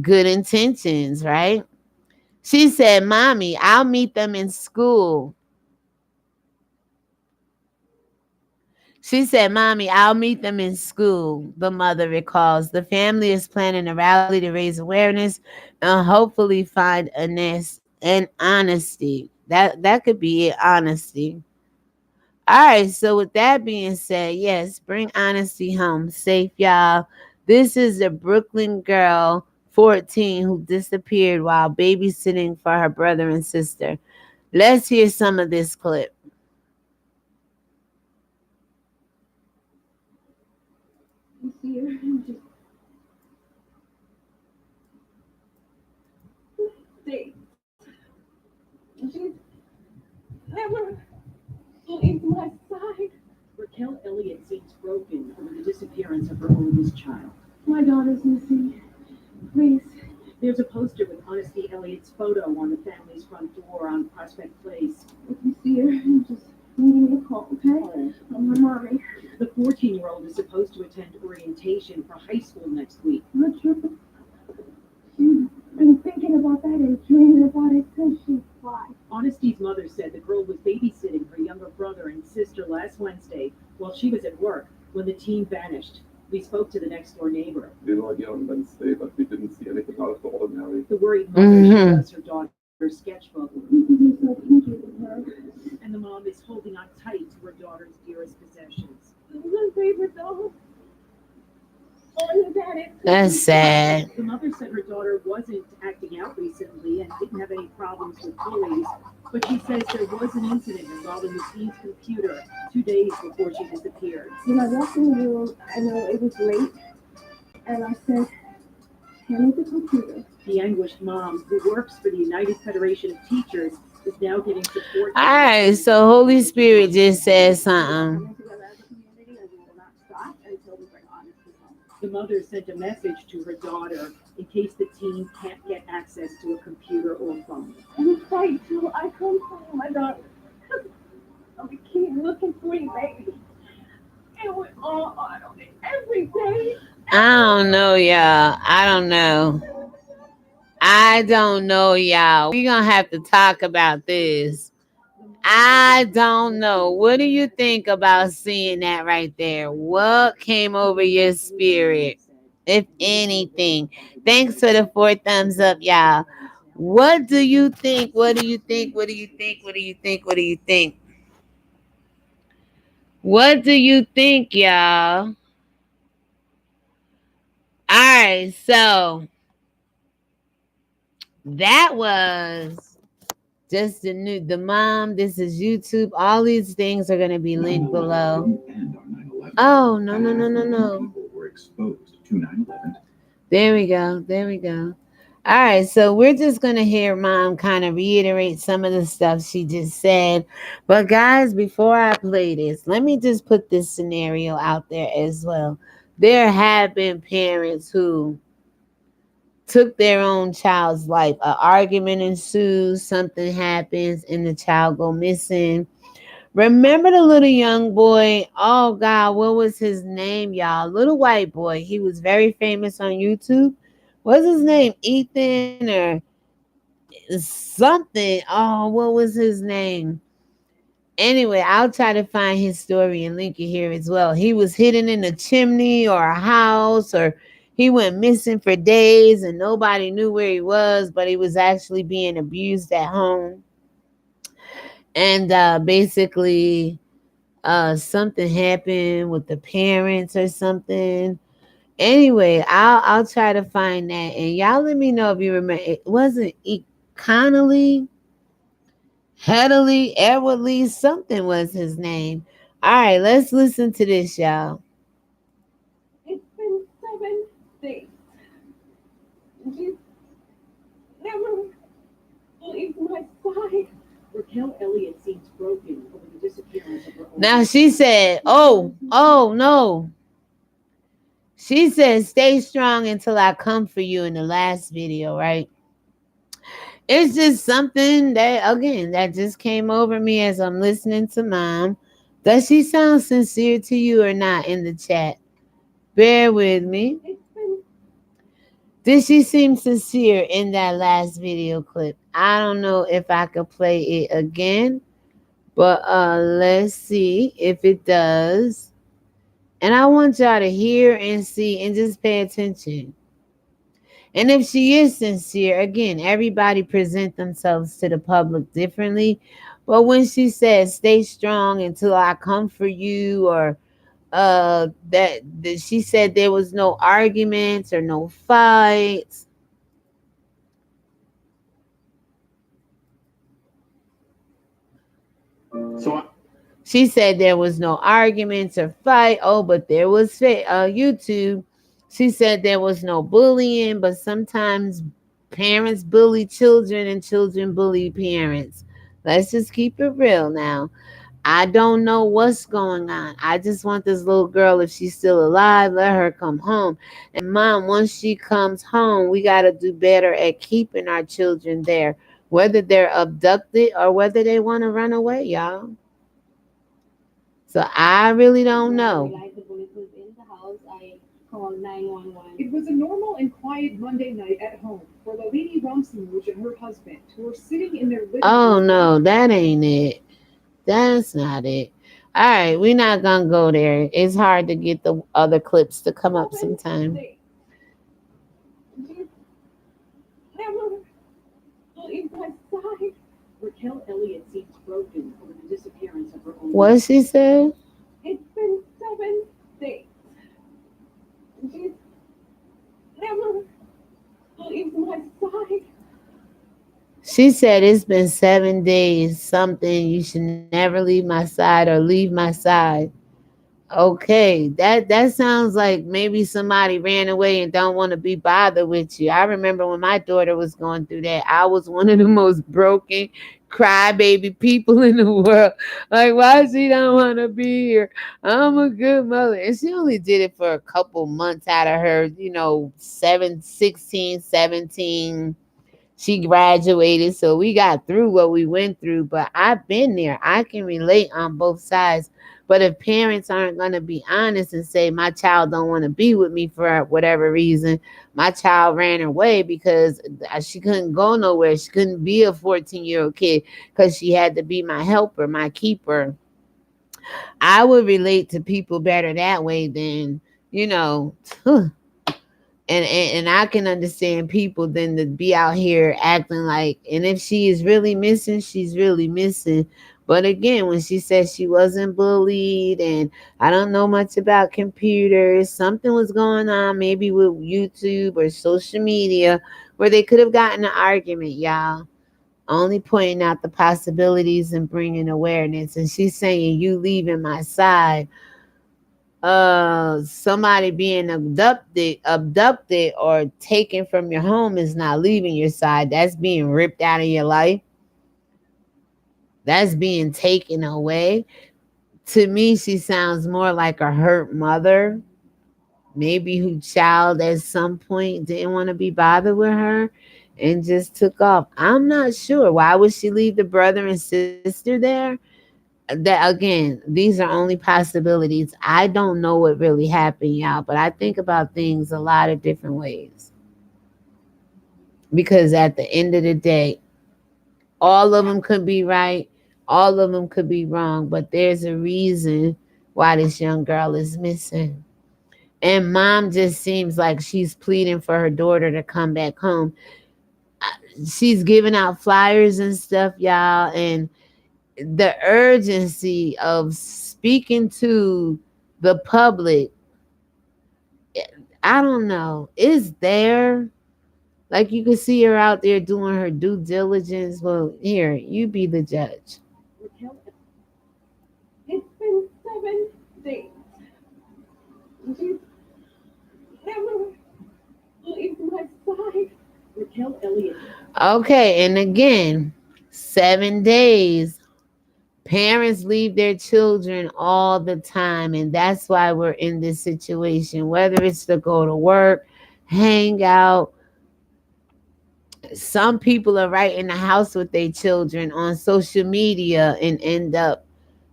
B: good intentions, right? She said, Mommy, I'll meet them in school. She said, Mommy, I'll meet them in school. The mother recalls. The family is planning a rally to raise awareness and hopefully find a nest and honesty. That could be it, honesty. All right, so with that being said, yes, bring honesty home safe, y'all. This is a Brooklyn girl, 14, who disappeared while babysitting for her brother and sister. Let's hear some of this clip.
D: You see her and just stay. She's never leaves my side.
G: Raquel Elliott seems broken over the disappearance of her oldest child.
D: My daughter's missing. Please.
G: There's a poster with Honesty Elliott's photo on the family's front door on Prospect Place.
D: If you see her, just give me a call, okay? I'm her mommy.
G: The 14-year-old is supposed to attend orientation for high school next week.
D: I'm not sure. She's been thinking about that and dreaming about it since she's 5.
G: Honesty's mother said the girl was babysitting her younger brother and sister last Wednesday while she was at work when the teen vanished. We spoke to the next-door neighbor.
H: We were here on Wednesday, but we didn't see anything out of the ordinary.
G: The worried mother showed us her daughter's sketchbook,
D: You're so kinky with her.
G: and the mom is holding on tight to her daughter's dearest possessions.
D: My favorite doll. Oh, you got it.
B: That's sad.
G: The mother said her daughter wasn't acting out recently and didn't have any problems with bullies, but she says there was an incident involving the teen's computer 2 days before she disappeared.
D: When I walked in the room, I know it was late, and I said, hand me the computer.
G: The anguished mom, who works for the United Federation of Teachers, is now getting support.
B: All right, so Holy Spirit just said something.
D: Coming together as a community, and we will not stop until we bring honesty home.
G: The mother sent a message to her daughter in case the teen can't get access to a computer or phone.
D: And fight till I come home, my daughter. I'll be keep looking for you, baby. And we're all on it every day.
B: I don't know, y'all. I don't know. I don't know, y'all. We're going to have to talk about this. I don't know. What do you think about seeing that right there? What came over your spirit, if anything? Thanks for the 4 thumbs up, y'all. What do you think? What do you think? What do you think? What do you think? What do you think? What do you think, y'all? All right, so that was just the mom. This is YouTube. All these things are going to be linked below. Oh, no.
I: People were exposed to 9/11.
B: There we go. There we go. All right, so we're just going to hear mom kind of reiterate some of the stuff she just said. But guys, before I play this, let me just put this scenario out there as well. There have been parents who took their own child's life. An argument ensues, something happens, and the child go missing. Remember the little young boy? Oh God, what was his name, y'all? Little white boy. He was very famous on YouTube. What's his name? Ethan or something. Oh, what was his name? Anyway, I'll try to find his story and link it here as well. He was hidden in a chimney or a house, or he went missing for days and nobody knew where he was, but he was actually being abused at home. And basically, something happened with the parents or something. Anyway, I'll try to find that, and y'all let me know if you remember. It wasn't Connolly, Headley, Edwardly, something was his name. All right, let's listen to this, y'all.
D: It's been 7 days. She's never leaves my side.
G: Raquel Elliott seems broken over the disappearance of her oldest
B: Now she said, oh no. She said, stay strong until I come for you in the last video, right? It's just something that, again, that just came over me as I'm listening to mom. Does she sound sincere to you or not in the chat? Bear with me. Did she seem sincere in that last video clip? I don't know if I could play it again, but let's see if it does. And I want y'all to hear and see and just pay attention. And if she is sincere, again, everybody present themselves to the public differently. But when she says stay strong until I come for you, or that she said there was no arguments or no fights.
E: So
B: She said there was no arguments or fight. Oh, but there was YouTube. She said there was no bullying, but sometimes parents bully children and children bully parents. Let's just keep it real now. I don't know what's going on. I just want this little girl, if she's still alive, let her come home. And mom, once she comes home, we got to do better at keeping our children there, whether they're abducted or whether they want to run away, y'all. So I really don't know.
D: Realized the bullet was in the house. I called 911.
G: It was a normal and quiet Monday night at home for Lalini Ramsamuj and her husband, who were sitting in their living
B: Oh
G: room.
B: no, that ain't it. That's not it. All right, we're not gonna go there. It's hard to get the other clips to come up sometime.
D: Never leave my side.
G: Raquel Elliott seems broken over the disappearance of her own.
B: What she said?
D: It's been 7 days. She never leaves my side.
B: She said it's been 7 days. Something you should never leave my side or leave my side. Okay, that sounds like maybe somebody ran away and don't want to be bothered with you. I remember when my daughter was going through that. I was one of the most broken, crybaby people in the world. Like, why she don't want to be here? I'm a good mother, and she only did it for a couple months out of her, 16, 17. She graduated, so we got through what we went through. But I've been there. I can relate on both sides. But if parents aren't going to be honest and say my child don't want to be with me for whatever reason, my child ran away because she couldn't go nowhere. She couldn't be a 14-year-old kid because she had to be my helper, my keeper. I would relate to people better that way than, you know, and I can understand people than to be out here acting like, and if she is really missing, she's really missing. But again, when she said she wasn't bullied and I don't know much about computers, something was going on maybe with YouTube or social media where they could have gotten an argument, y'all. Only pointing out the possibilities and bringing awareness. And she's saying, you leaving my side, somebody being abducted or taken from your home is not leaving your side. That's being ripped out of your life. That's being taken away. To me, she sounds more like a hurt mother, maybe who child at some point didn't want to be bothered with her and just took off. I'm not sure. Why would she leave the brother and sister there? That again, these are only possibilities. I don't know what really happened, y'all, but I think about things a lot of different ways. Because at the end of the day, all of them could be right, all of them could be wrong, but there's a reason why this young girl is missing. And mom just seems like she's pleading for her daughter to come back home. She's giving out flyers and stuff, y'all, and the urgency of speaking to the public, I don't know, is there. Like you can see her out there doing her due diligence. Well, here, you be the judge.
D: It's been 7 days. She never leaves my side.
G: Raquel Elliott.
B: Okay, and again, 7 days. Parents leave their children all the time, and that's why we're in this situation. Whether it's to go to work, hang out, some people are right in the house with their children on social media and end up,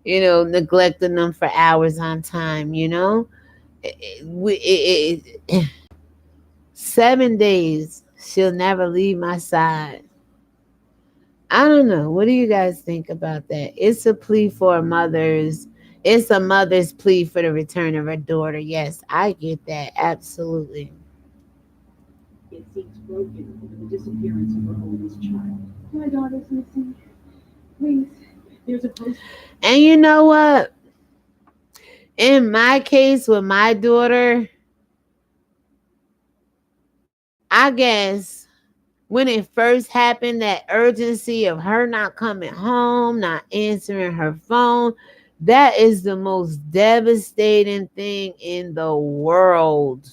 B: neglecting them for hours on time. It, 7 days, she'll never leave my side. I don't know. What do you guys think about that? It's a plea for mothers. It's a mother's plea for the return of her daughter. Yes, I get that. Absolutely.
G: It seems broken over the disappearance of her oldest child.
D: My daughter's missing. Please.
G: There's a post.
B: And you know what? In my case with my daughter, I guess when it first happened, that urgency of her not coming home, not answering her phone, that is the most devastating thing in the world.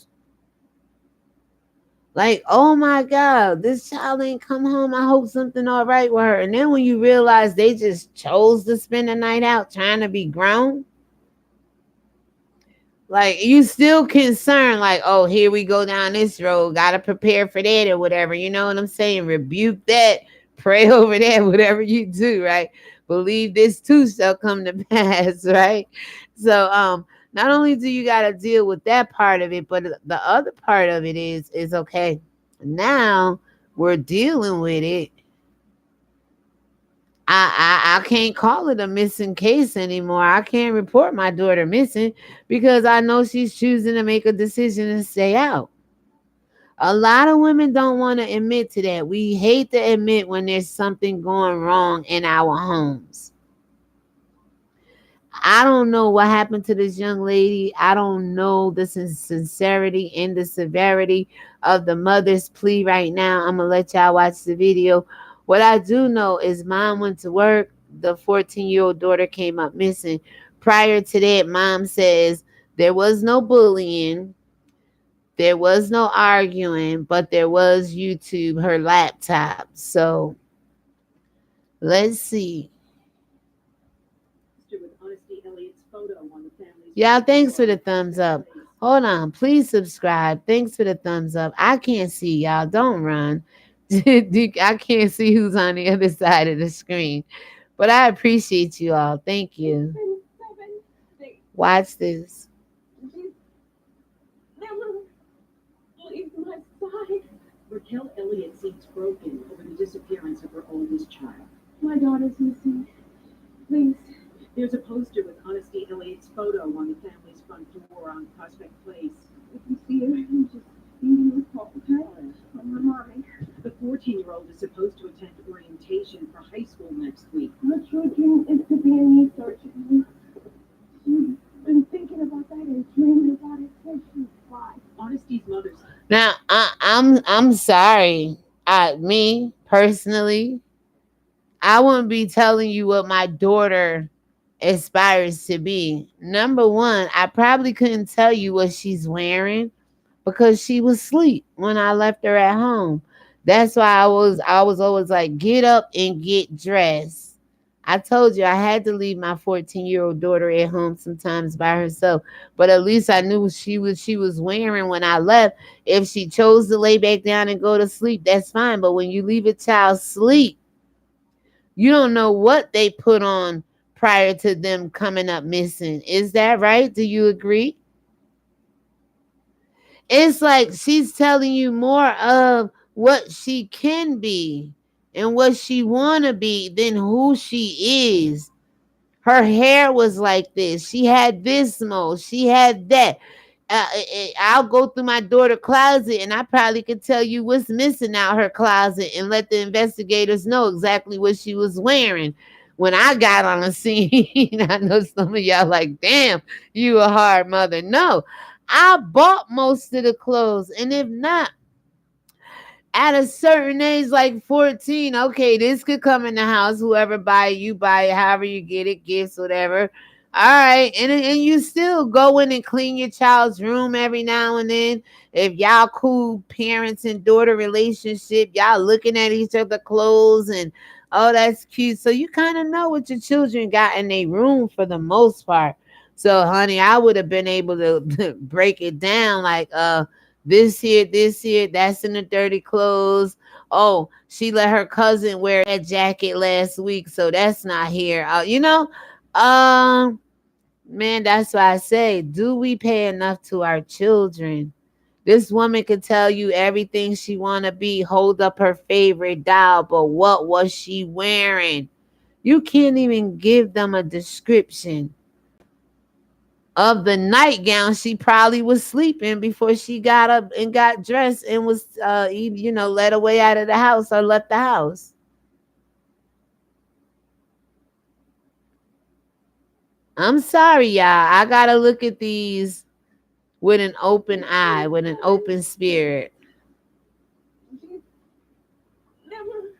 B: Like, oh my God, this child ain't come home. I hope something all right with her. And then when you realize they just chose to spend the night out trying to be grown, like you still concerned, like, oh, here we go down this road, gotta prepare for that or whatever. You know what I'm saying? Rebuke that, pray over that, whatever you do, right? Believe this too shall come to pass, right? So not only do you gotta deal with that part of it, but the other part of it is okay. Now we're dealing with it. I can't call it a missing case anymore. I can't report my daughter missing because I know she's choosing to make a decision to stay out. A lot of women don't want to admit to that. We hate to admit when there's something going wrong in our homes. I don't know what happened to this young lady. I don't know the sincerity and the severity of the mother's plea right now. I'm going to let y'all watch the video. What I do know is mom went to work. The 14-year-old daughter came up missing. Prior to that, mom says there was no bullying. There was no arguing, but there was YouTube, her laptop. So let's see.
G: With Honesty Elliott's photo on the family's.
B: Y'all, thanks for the thumbs up. Hold on. Please subscribe. Thanks for the thumbs up. I can't see y'all. Don't run. I can't see who's on the other side of the screen. But I appreciate you all. Thank you.
D: It's been 7 days.
B: Watch this.
D: She's never leaves my side.
G: Raquel Elliott seems broken over the disappearance of her oldest child.
D: My daughter's missing. Please.
G: There's a poster with Honesty Elliott's photo on the family's front door on Prospect Place.
D: If you see her, you just give me a call, okay? From my mommy.
G: The 14-year-old is supposed to attend orientation for high school next week.
D: Her true dream is to be a knee surgeon. She's been thinking about that and dreaming about it since she was 5.
G: Honesty's mother's.
B: Now, I'm sorry. Me personally, I wouldn't be telling you what my daughter aspires to be. Number one, I probably couldn't tell you what she's wearing because she was asleep when I left her at home. That's why I was always like, get up and get dressed. I told you I had to leave my 14-year-old daughter at home sometimes by herself, but at least I knew she was wearing when I left. If she chose to lay back down and go to sleep, that's fine. But when you leave a child sleep, you don't know what they put on prior to them coming up missing. Is that right? Do you agree? It's like she's telling you more of what she can be and what she want to be than who she is. Her hair was like this. She had this mole. She had that. I'll go through my daughter's closet and I probably could tell you what's missing out her closet and let the investigators know exactly what she was wearing when I got on the scene. I know some of y'all like, damn, you a hard mother. No, I bought most of the clothes. And if not, at a certain age, like 14, okay, this could come in the house. Whoever buy it, you buy it, however you get it, gifts, whatever. All right. And you still go in and clean your child's room every now and then. If y'all cool parents and daughter relationship, y'all looking at each other clothes and oh, that's cute. So you kind of know what your children got in their room for the most part. So, honey, I would have been able to break it down like, this here, that's in the dirty clothes. Oh, she let her cousin wear that jacket last week, so that's not here. Man, that's why I say, do we pay enough to our children? This woman could tell you everything she want to be, hold up her favorite doll, but what was she wearing? You can't even give them a description. of the nightgown, she probably was sleeping before she got up and got dressed and was, led away out of the house or left the house. I'm sorry, y'all. I gotta look at these with an open eye, with an open spirit.
D: She never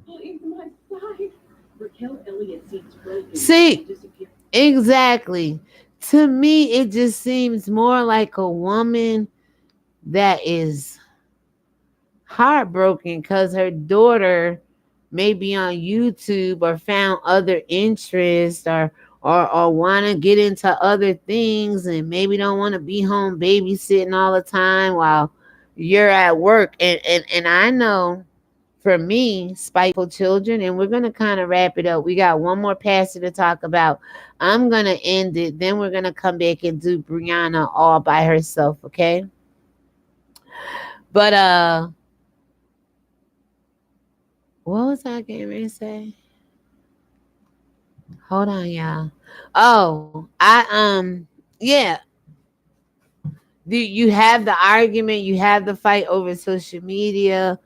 D: leaves my side.
G: Raquel Elliott seems broken.
B: See,
G: Disappeared.
B: exactly. To me, it just seems more like a woman that is heartbroken because her daughter may be on YouTube or found other interests or want to get into other things and maybe don't want to be home babysitting all the time while you're at work. And I know for me, spiteful children, and we're gonna kind of wrap it up. We got one more pastor to talk about. I'm gonna end it, then we're gonna come back and do Brianna all by herself, okay? But what was I getting ready to say? Hold on, y'all. Oh, yeah. You have the argument, you have the fight over social media,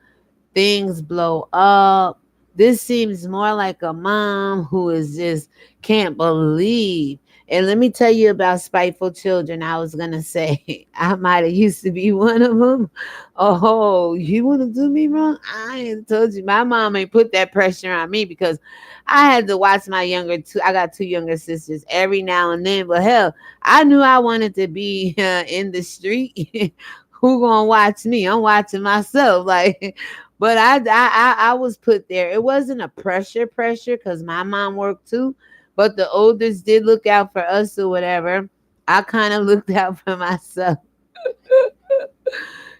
B: things blow up. This seems more like a mom who is just can't believe. And let me tell you about spiteful children. I was gonna say I might have used to be one of them. Oh, you want to do me wrong? I ain't told you. My mom ain't put that pressure on me because I had to watch my younger two. I got two younger sisters every now and then. But hell, I knew I wanted to be in the street. Who gonna watch me? I'm watching myself. Like, but I was put there. It wasn't a pressure because my mom worked too, but the oldest did look out for us or whatever. I kind of looked out for myself.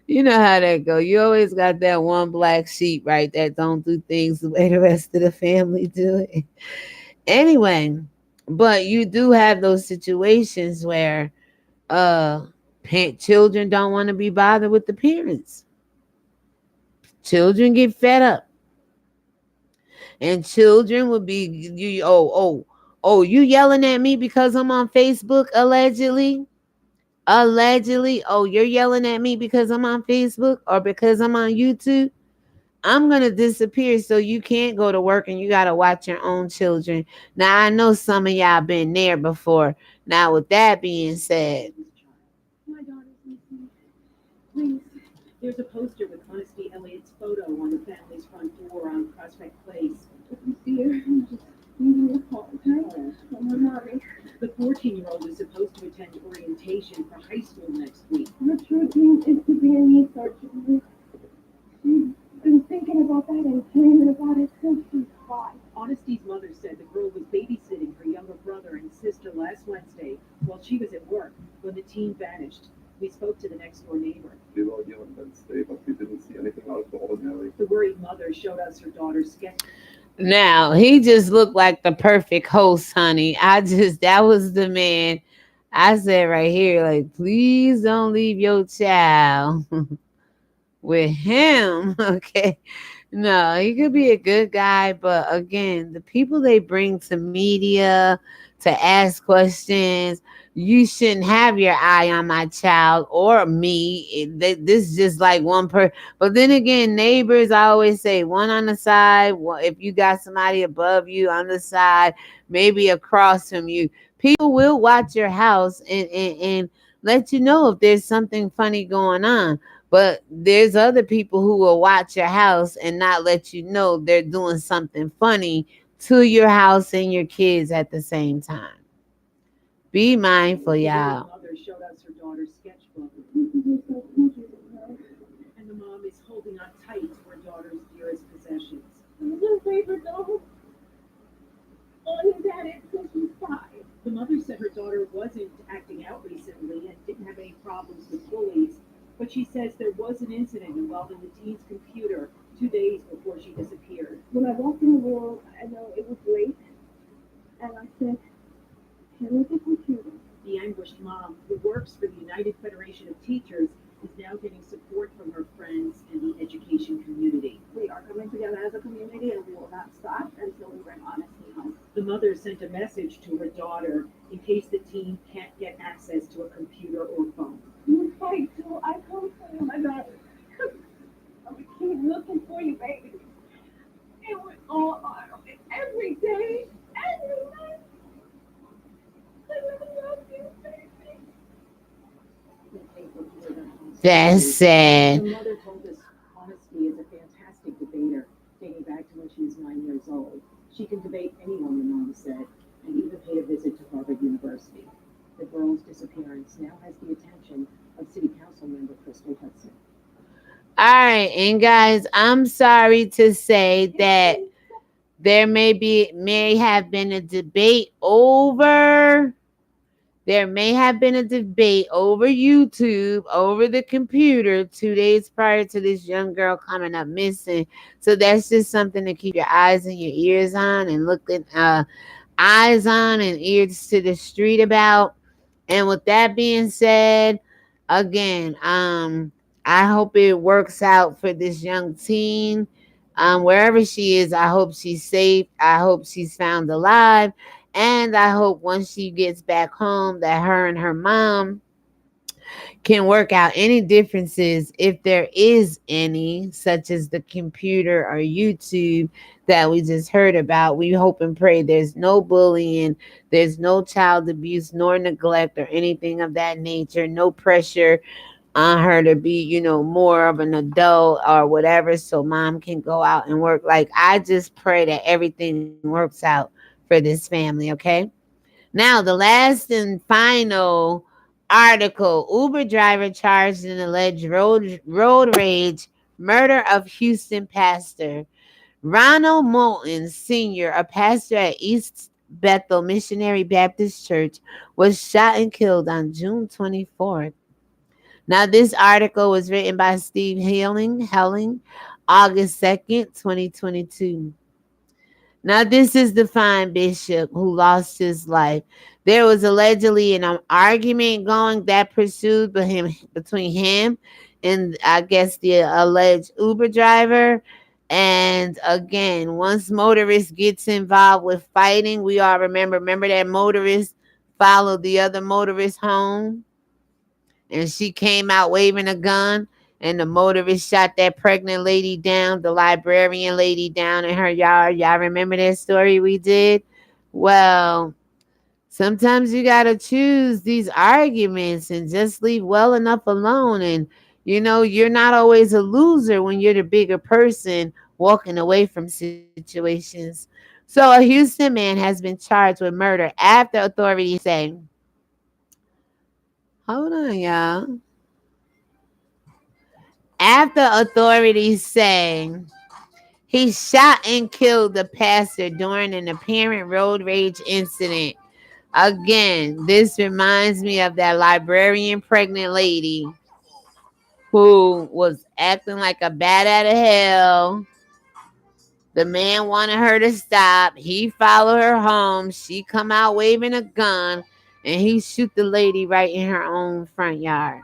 B: You know how that go. You always got that one black sheep, right? That don't do things the way the rest of the family do it. Anyway, but you do have those situations where uh children don't want to be bothered with the parents. Children get fed up. And children would be you you yelling at me because I'm on Facebook allegedly. Oh, you're yelling at me because I'm on Facebook or because I'm on YouTube. I'm gonna disappear so you can't go to work and you gotta watch your own children. Now I know some of y'all been there before. Now with that being said,
G: My daughter's missing. Please. There's a poster with Honesty Elliott's photo on the family's front door on Prospect Place.
D: If you see her, just give me a call, okay? I'm her mommy.
G: The 14-year-old is supposed to attend orientation for high school next week.
D: Her true dream is to be a knee surgeon. She's been thinking about that and dreaming about it since she's 5.
G: Honesty's mother said the girl was babysitting her younger brother and sister last Wednesday while she was at work when the teen vanished. We spoke to the next door neighbor.
H: We were here on Wednesday, but we didn't see anything out of the ordinary.
G: The worried mother showed us her daughter's sketch.
B: now he just looked like the perfect host, honey. That was the man. I said right here, like, please don't leave your child with him. Okay. No, he could be a good guy, but again, the people they bring to media to ask questions, you shouldn't have your eye on my child or me. This is just like one per. But then again, neighbors, I always say one on the side. If you got somebody above you on the side, maybe across from you, people will watch your house and let you know if there's something funny going on. But there's other people who will watch your house and not let you know they're doing something funny to your house and your kids at the same time. Be mindful,
G: The worried
B: y'all.
G: mother showed us her daughter's sketchbook,
D: You're so interested in her.
G: and the mom is holding on tight to her daughter's dearest possessions.
D: Who's your favorite dog? Oh, he's had it since she's 5.
G: The mother said her daughter wasn't acting out recently and didn't have any problems with bullies, but she says there was an incident involving the teen's computer 2 days before she disappeared.
D: When I walked in the room, I know it was late, and I said, "Hand me the computer."
G: The anguished mom, who works for the United Federation of Teachers, is now getting support from her friends and the education community.
D: We are coming together as a community, and we will not stop until we bring honesty
G: The mother sent a message to her daughter in case the teen can't get access to a computer or phone.
D: You fight till I come for you, my daughter. I'm gonna keep looking for you, baby. And we're all on it every day, every night. I love you, baby.
B: That's
G: The
B: sad.
G: mother told us honesty is a fantastic debater, dating back to when she was 9 years old. She can debate anyone, the mom said, and even pay a visit to Harvard University. The girl's disappearance now has the attention of City Council member Crystal Hudson.
B: All right, and guys, I'm sorry to say that may have been a debate over there may have been a debate over YouTube, over the computer 2 days prior to this young girl coming up missing. So that's just something to keep your eyes and your ears on and looking eyes on and ears to the street about. And with that being said, again, I hope it works out for this young teen. Wherever she is, I hope she's safe. I hope she's found alive. And I hope once she gets back home that her and her mom can work out any differences if there is any, such as the computer or YouTube that we just heard about. We hope and pray there's no bullying, there's no child abuse nor neglect or anything of that nature, no pressure on her to be, more of an adult or whatever, so mom can go out and work. Like, I just pray that everything works out for this family, okay? Now, the last and final article: Uber driver charged in alleged road rage murder of Houston pastor. Ronald Moulton Sr., a pastor at East Bethel Missionary Baptist Church, was shot and killed on June 24th. Now, this article was written by Steve Helling, August 2nd, 2022. Now, this is the fine bishop who lost his life. There was allegedly an argument going that pursued between him and, I guess, the alleged Uber driver. And again, once motorist gets involved with fighting, we all remember that motorist followed the other motorist home and she came out waving a gun, and the motorist shot that pregnant lady down, the librarian lady down in her yard. Y'all remember that story we did? Well, sometimes you got to choose these arguments and just leave well enough alone. And, you're not always a loser when you're the bigger person walking away from situations. So, a Houston man has been charged with murder after authorities say, hold on, y'all. After authorities say he shot and killed the pastor during an apparent road rage incident. Again, this reminds me of that librarian pregnant lady who was acting like a bat out of hell. The man wanted her to stop. He followed her home. She come out waving a gun, and he shoot the lady right in her own front yard.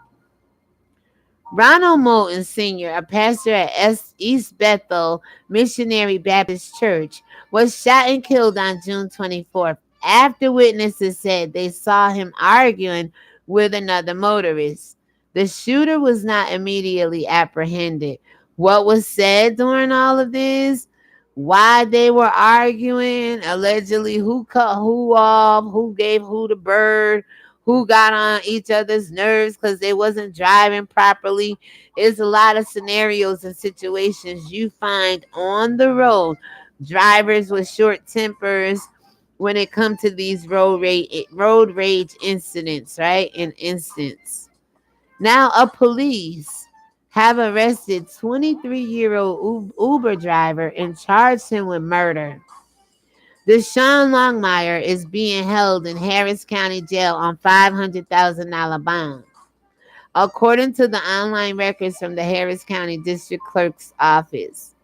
B: Ronald Moulton Sr., a pastor at East Bethel Missionary Baptist Church, was shot and killed on June 24th after witnesses said they saw him arguing with another motorist. The shooter was not immediately apprehended. What was said during all of this? Why they were arguing, allegedly who cut who off, who gave who the bird, who got on each other's nerves because they wasn't driving properly. It's a lot of scenarios and situations you find on the road. Drivers with short tempers when it comes to these road rage incidents, right? In instance. Now, a police have arrested 23-year-old Uber driver and charged him with murder. Deshaun Longmire is being held in Harris County Jail on $500,000 bond, according to the online records from the Harris County District Clerk's Office.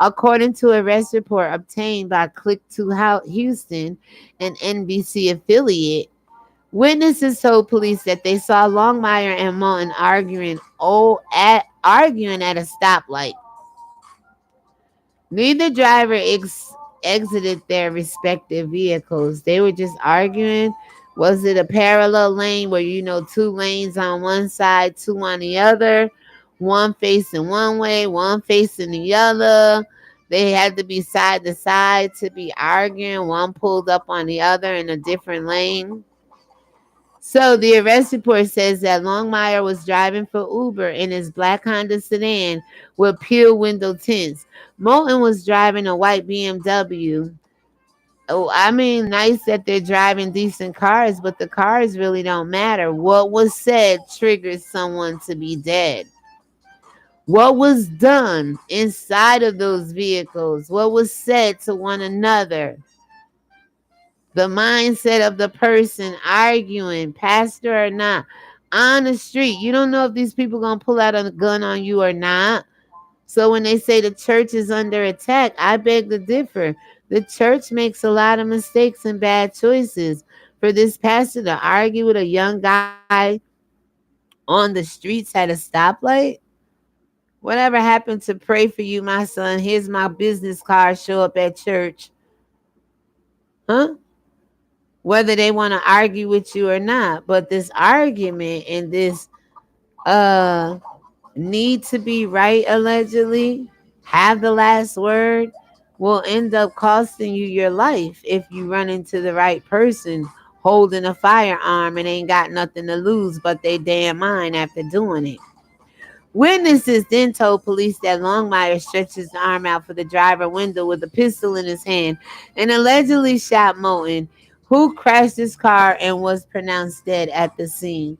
B: According to a arrest report obtained by Click to Houston, an NBC affiliate, witnesses told police that they saw Longmire and Moulton arguing at a stoplight. Neither driver exited their respective vehicles. They were just arguing. Was it a parallel lane where two lanes on one side, two on the other, one facing one way, one facing the other? They had to be side to side to be arguing. One pulled up on the other in a different lane. So the arrest report says that Longmire was driving for Uber in his black Honda sedan with pure window tints. Moulton was driving a white BMW. Oh, I mean, nice that they're driving decent cars, but the cars really don't matter. What was said triggers someone to be dead. What was done inside of those vehicles? What was said to one another? The mindset of the person arguing, pastor or not, on the street. You don't know if these people gonna pull out a gun on you or not. So when they say the church is under attack, I beg to differ. The church makes a lot of mistakes and bad choices. For this pastor to argue with a young guy on the streets at a stoplight, whatever happened to pray for you, my son? Here's my business card. Show up at church, huh? Whether they want to argue with you or not. But this argument and this uh need to be right, allegedly, have the last word, will end up costing you your life if you run into the right person holding a firearm and ain't got nothing to lose but they damn mind after doing it. Witnesses then told police that Longmire stretched his arm out for the driver window with a pistol in his hand and allegedly shot Moulton, who crashed his car and was pronounced dead at the scene.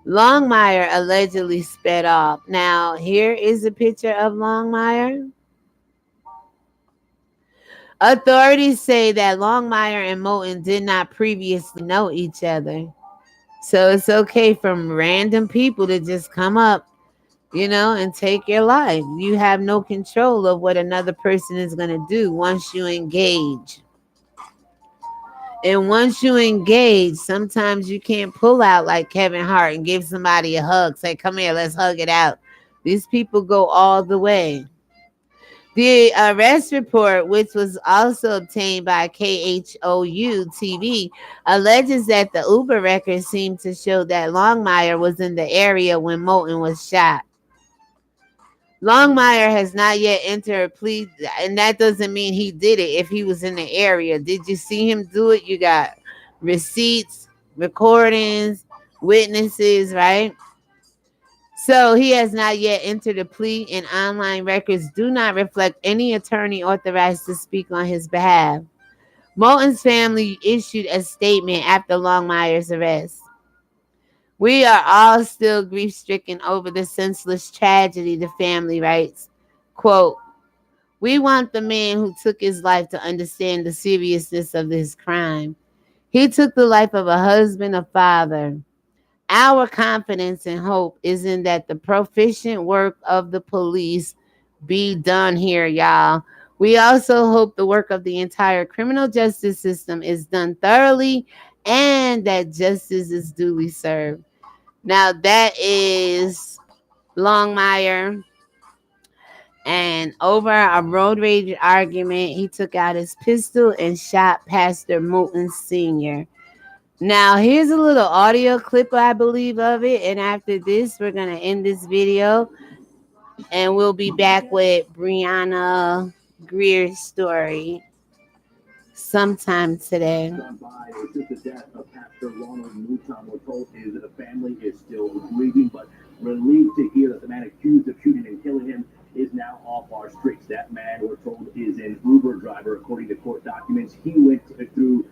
B: Longmire allegedly sped off. Now, here is a picture of Longmire. Authorities say that Longmire and Moulton did not previously know each other. So it's okay for random people to just come up, and take your life. You have no control of what another person is going to do once you engage. And once you engage, sometimes you can't pull out like Kevin Hart and give somebody a hug. Say, come here, let's hug it out. These people go all the way. The arrest report, which was also obtained by KHOU TV, alleges that the Uber records seem to show that Longmire was in the area when Moulton was shot. Longmire has not yet entered a plea, and that doesn't mean he did it if he was in the area. Did you see him do it? You got receipts, recordings, witnesses, right? So he has not yet entered a plea, and online records do not reflect any attorney authorized to speak on his behalf. Moulton's family issued a statement after Longmire's arrest. We are all still grief stricken over the senseless tragedy, the family writes. Quote, we want the man who took his life to understand the seriousness of this crime. He took the life of a husband, a father. Our confidence and hope is in that the proficient work of the police be done here, y'all. We also hope the work of the entire criminal justice system is done thoroughly and that justice is duly served. Now that is Longmire. And over a road rage argument, he took out his pistol and shot Pastor Moulton Sr. Now, here's a little audio clip, I believe, of it. And after this, we're going to end this video. And we'll be back with Brianna Greer's story sometime today.
E: Since the death of Pastor Ronald Newton, we're told his family is still grieving, but relieved to hear that the man accused of shooting and killing him is now off our streets. That man, we're told, is an Uber driver, according to court documents. He went through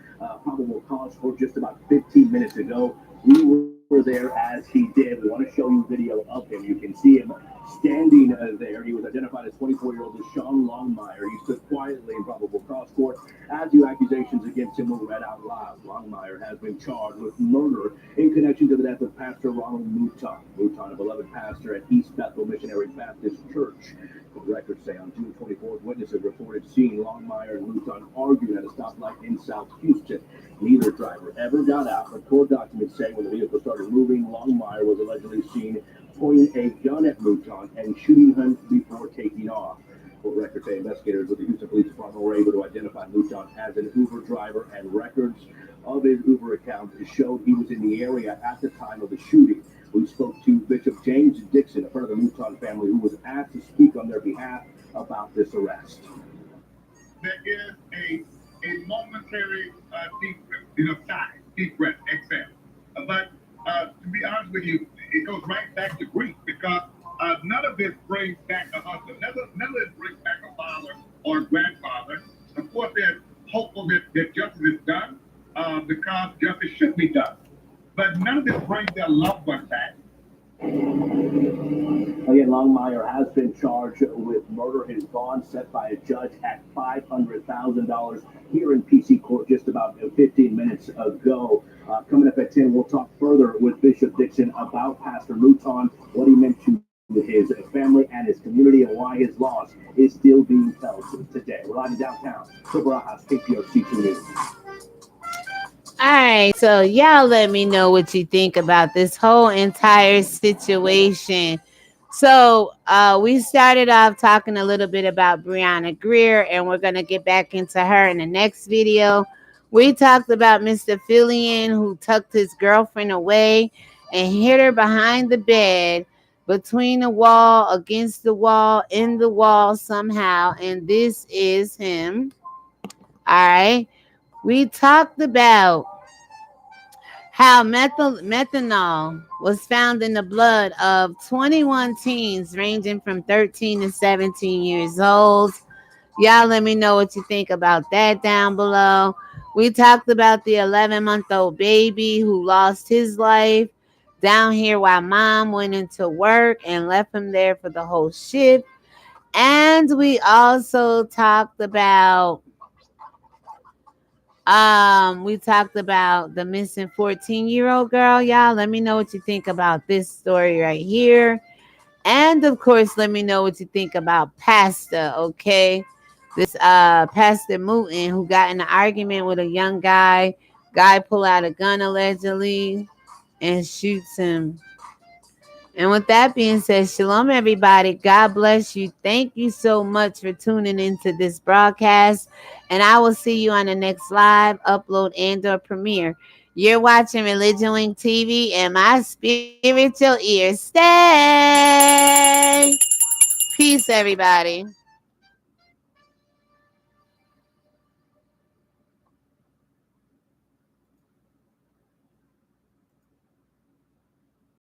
E: probable cause for just about 15 minutes ago. We were there as he did. We want to show you video of him. You can see him standing there. He was identified as 24-year-old Deshaun Longmire. He stood quietly in probable cause court as the accusations against him were read out loud. Longmire has been charged with murder in connection to the death of Pastor Ronald Newton. Newton, a beloved pastor at East Bethel Missionary Baptist Church. The records say on June 24th, witnesses reported seeing Longmire and Newton arguing at a stoplight in South Houston. Neither driver ever got out, but court documents say when the vehicle started moving, Longmire was allegedly seen pointing a gun at Newton and shooting him before taking off. Court records say investigators with the Houston Police Department were able to identify Newton
J: Mouton as an Uber driver, and records of his Uber account showed he was in the area at the time of the shooting. We spoke to Bishop James Dixon, a friend of the Mouton family, who was asked to speak on their behalf about this arrest.
K: There is a momentary deep, sigh, deep breath, exhale. But to be honest with you, it goes right back to grief because none of this brings back a husband. None of this brings back a father or a grandfather. Of course, they're hopeful that justice is done because justice should be done. But none of this brings their loved one back.
J: Again, Longmire has been charged with murder. His bond set by a judge at $500,000 here in PC Court just about 15 minutes ago. Coming up at 10, we'll talk further with Bishop Dixon about Pastor Mouton, what he meant to his family and his community, and why his loss is still being felt today. We're live in downtown, Barajas, KPRC 2 News.
B: All right, so y'all let me know what you think about this whole entire situation. So we started off talking a little bit about Brianna Greer, and we're going to get back into her in the next video. We talked about Mr. Fillion, who tucked his girlfriend away and hid her behind the bed, between the wall, against the wall, in the wall somehow, and this is him. All right. We talked about how methanol was found in the blood of 21 teens ranging from 13 to 17 years old. Y'all let me know what you think about that down below. We talked about the 11-month-old baby who lost his life down here while mom went into work and left him there for the whole shift. And we also talked about the missing 14-year-old girl. Y'all let me know what you think about this story right here. And of course, let me know what you think about Pastor, okay? This Pastor Mouton, who got in an argument with a young guy. Guy pull out a gun allegedly and shoots him. And with that being said, shalom, everybody. God bless you. Thank you so much for tuning into this broadcast. And I will see you on the next live, upload, and or premiere. You're watching Religion Wing TV, and my spiritual ears stay. Peace, everybody.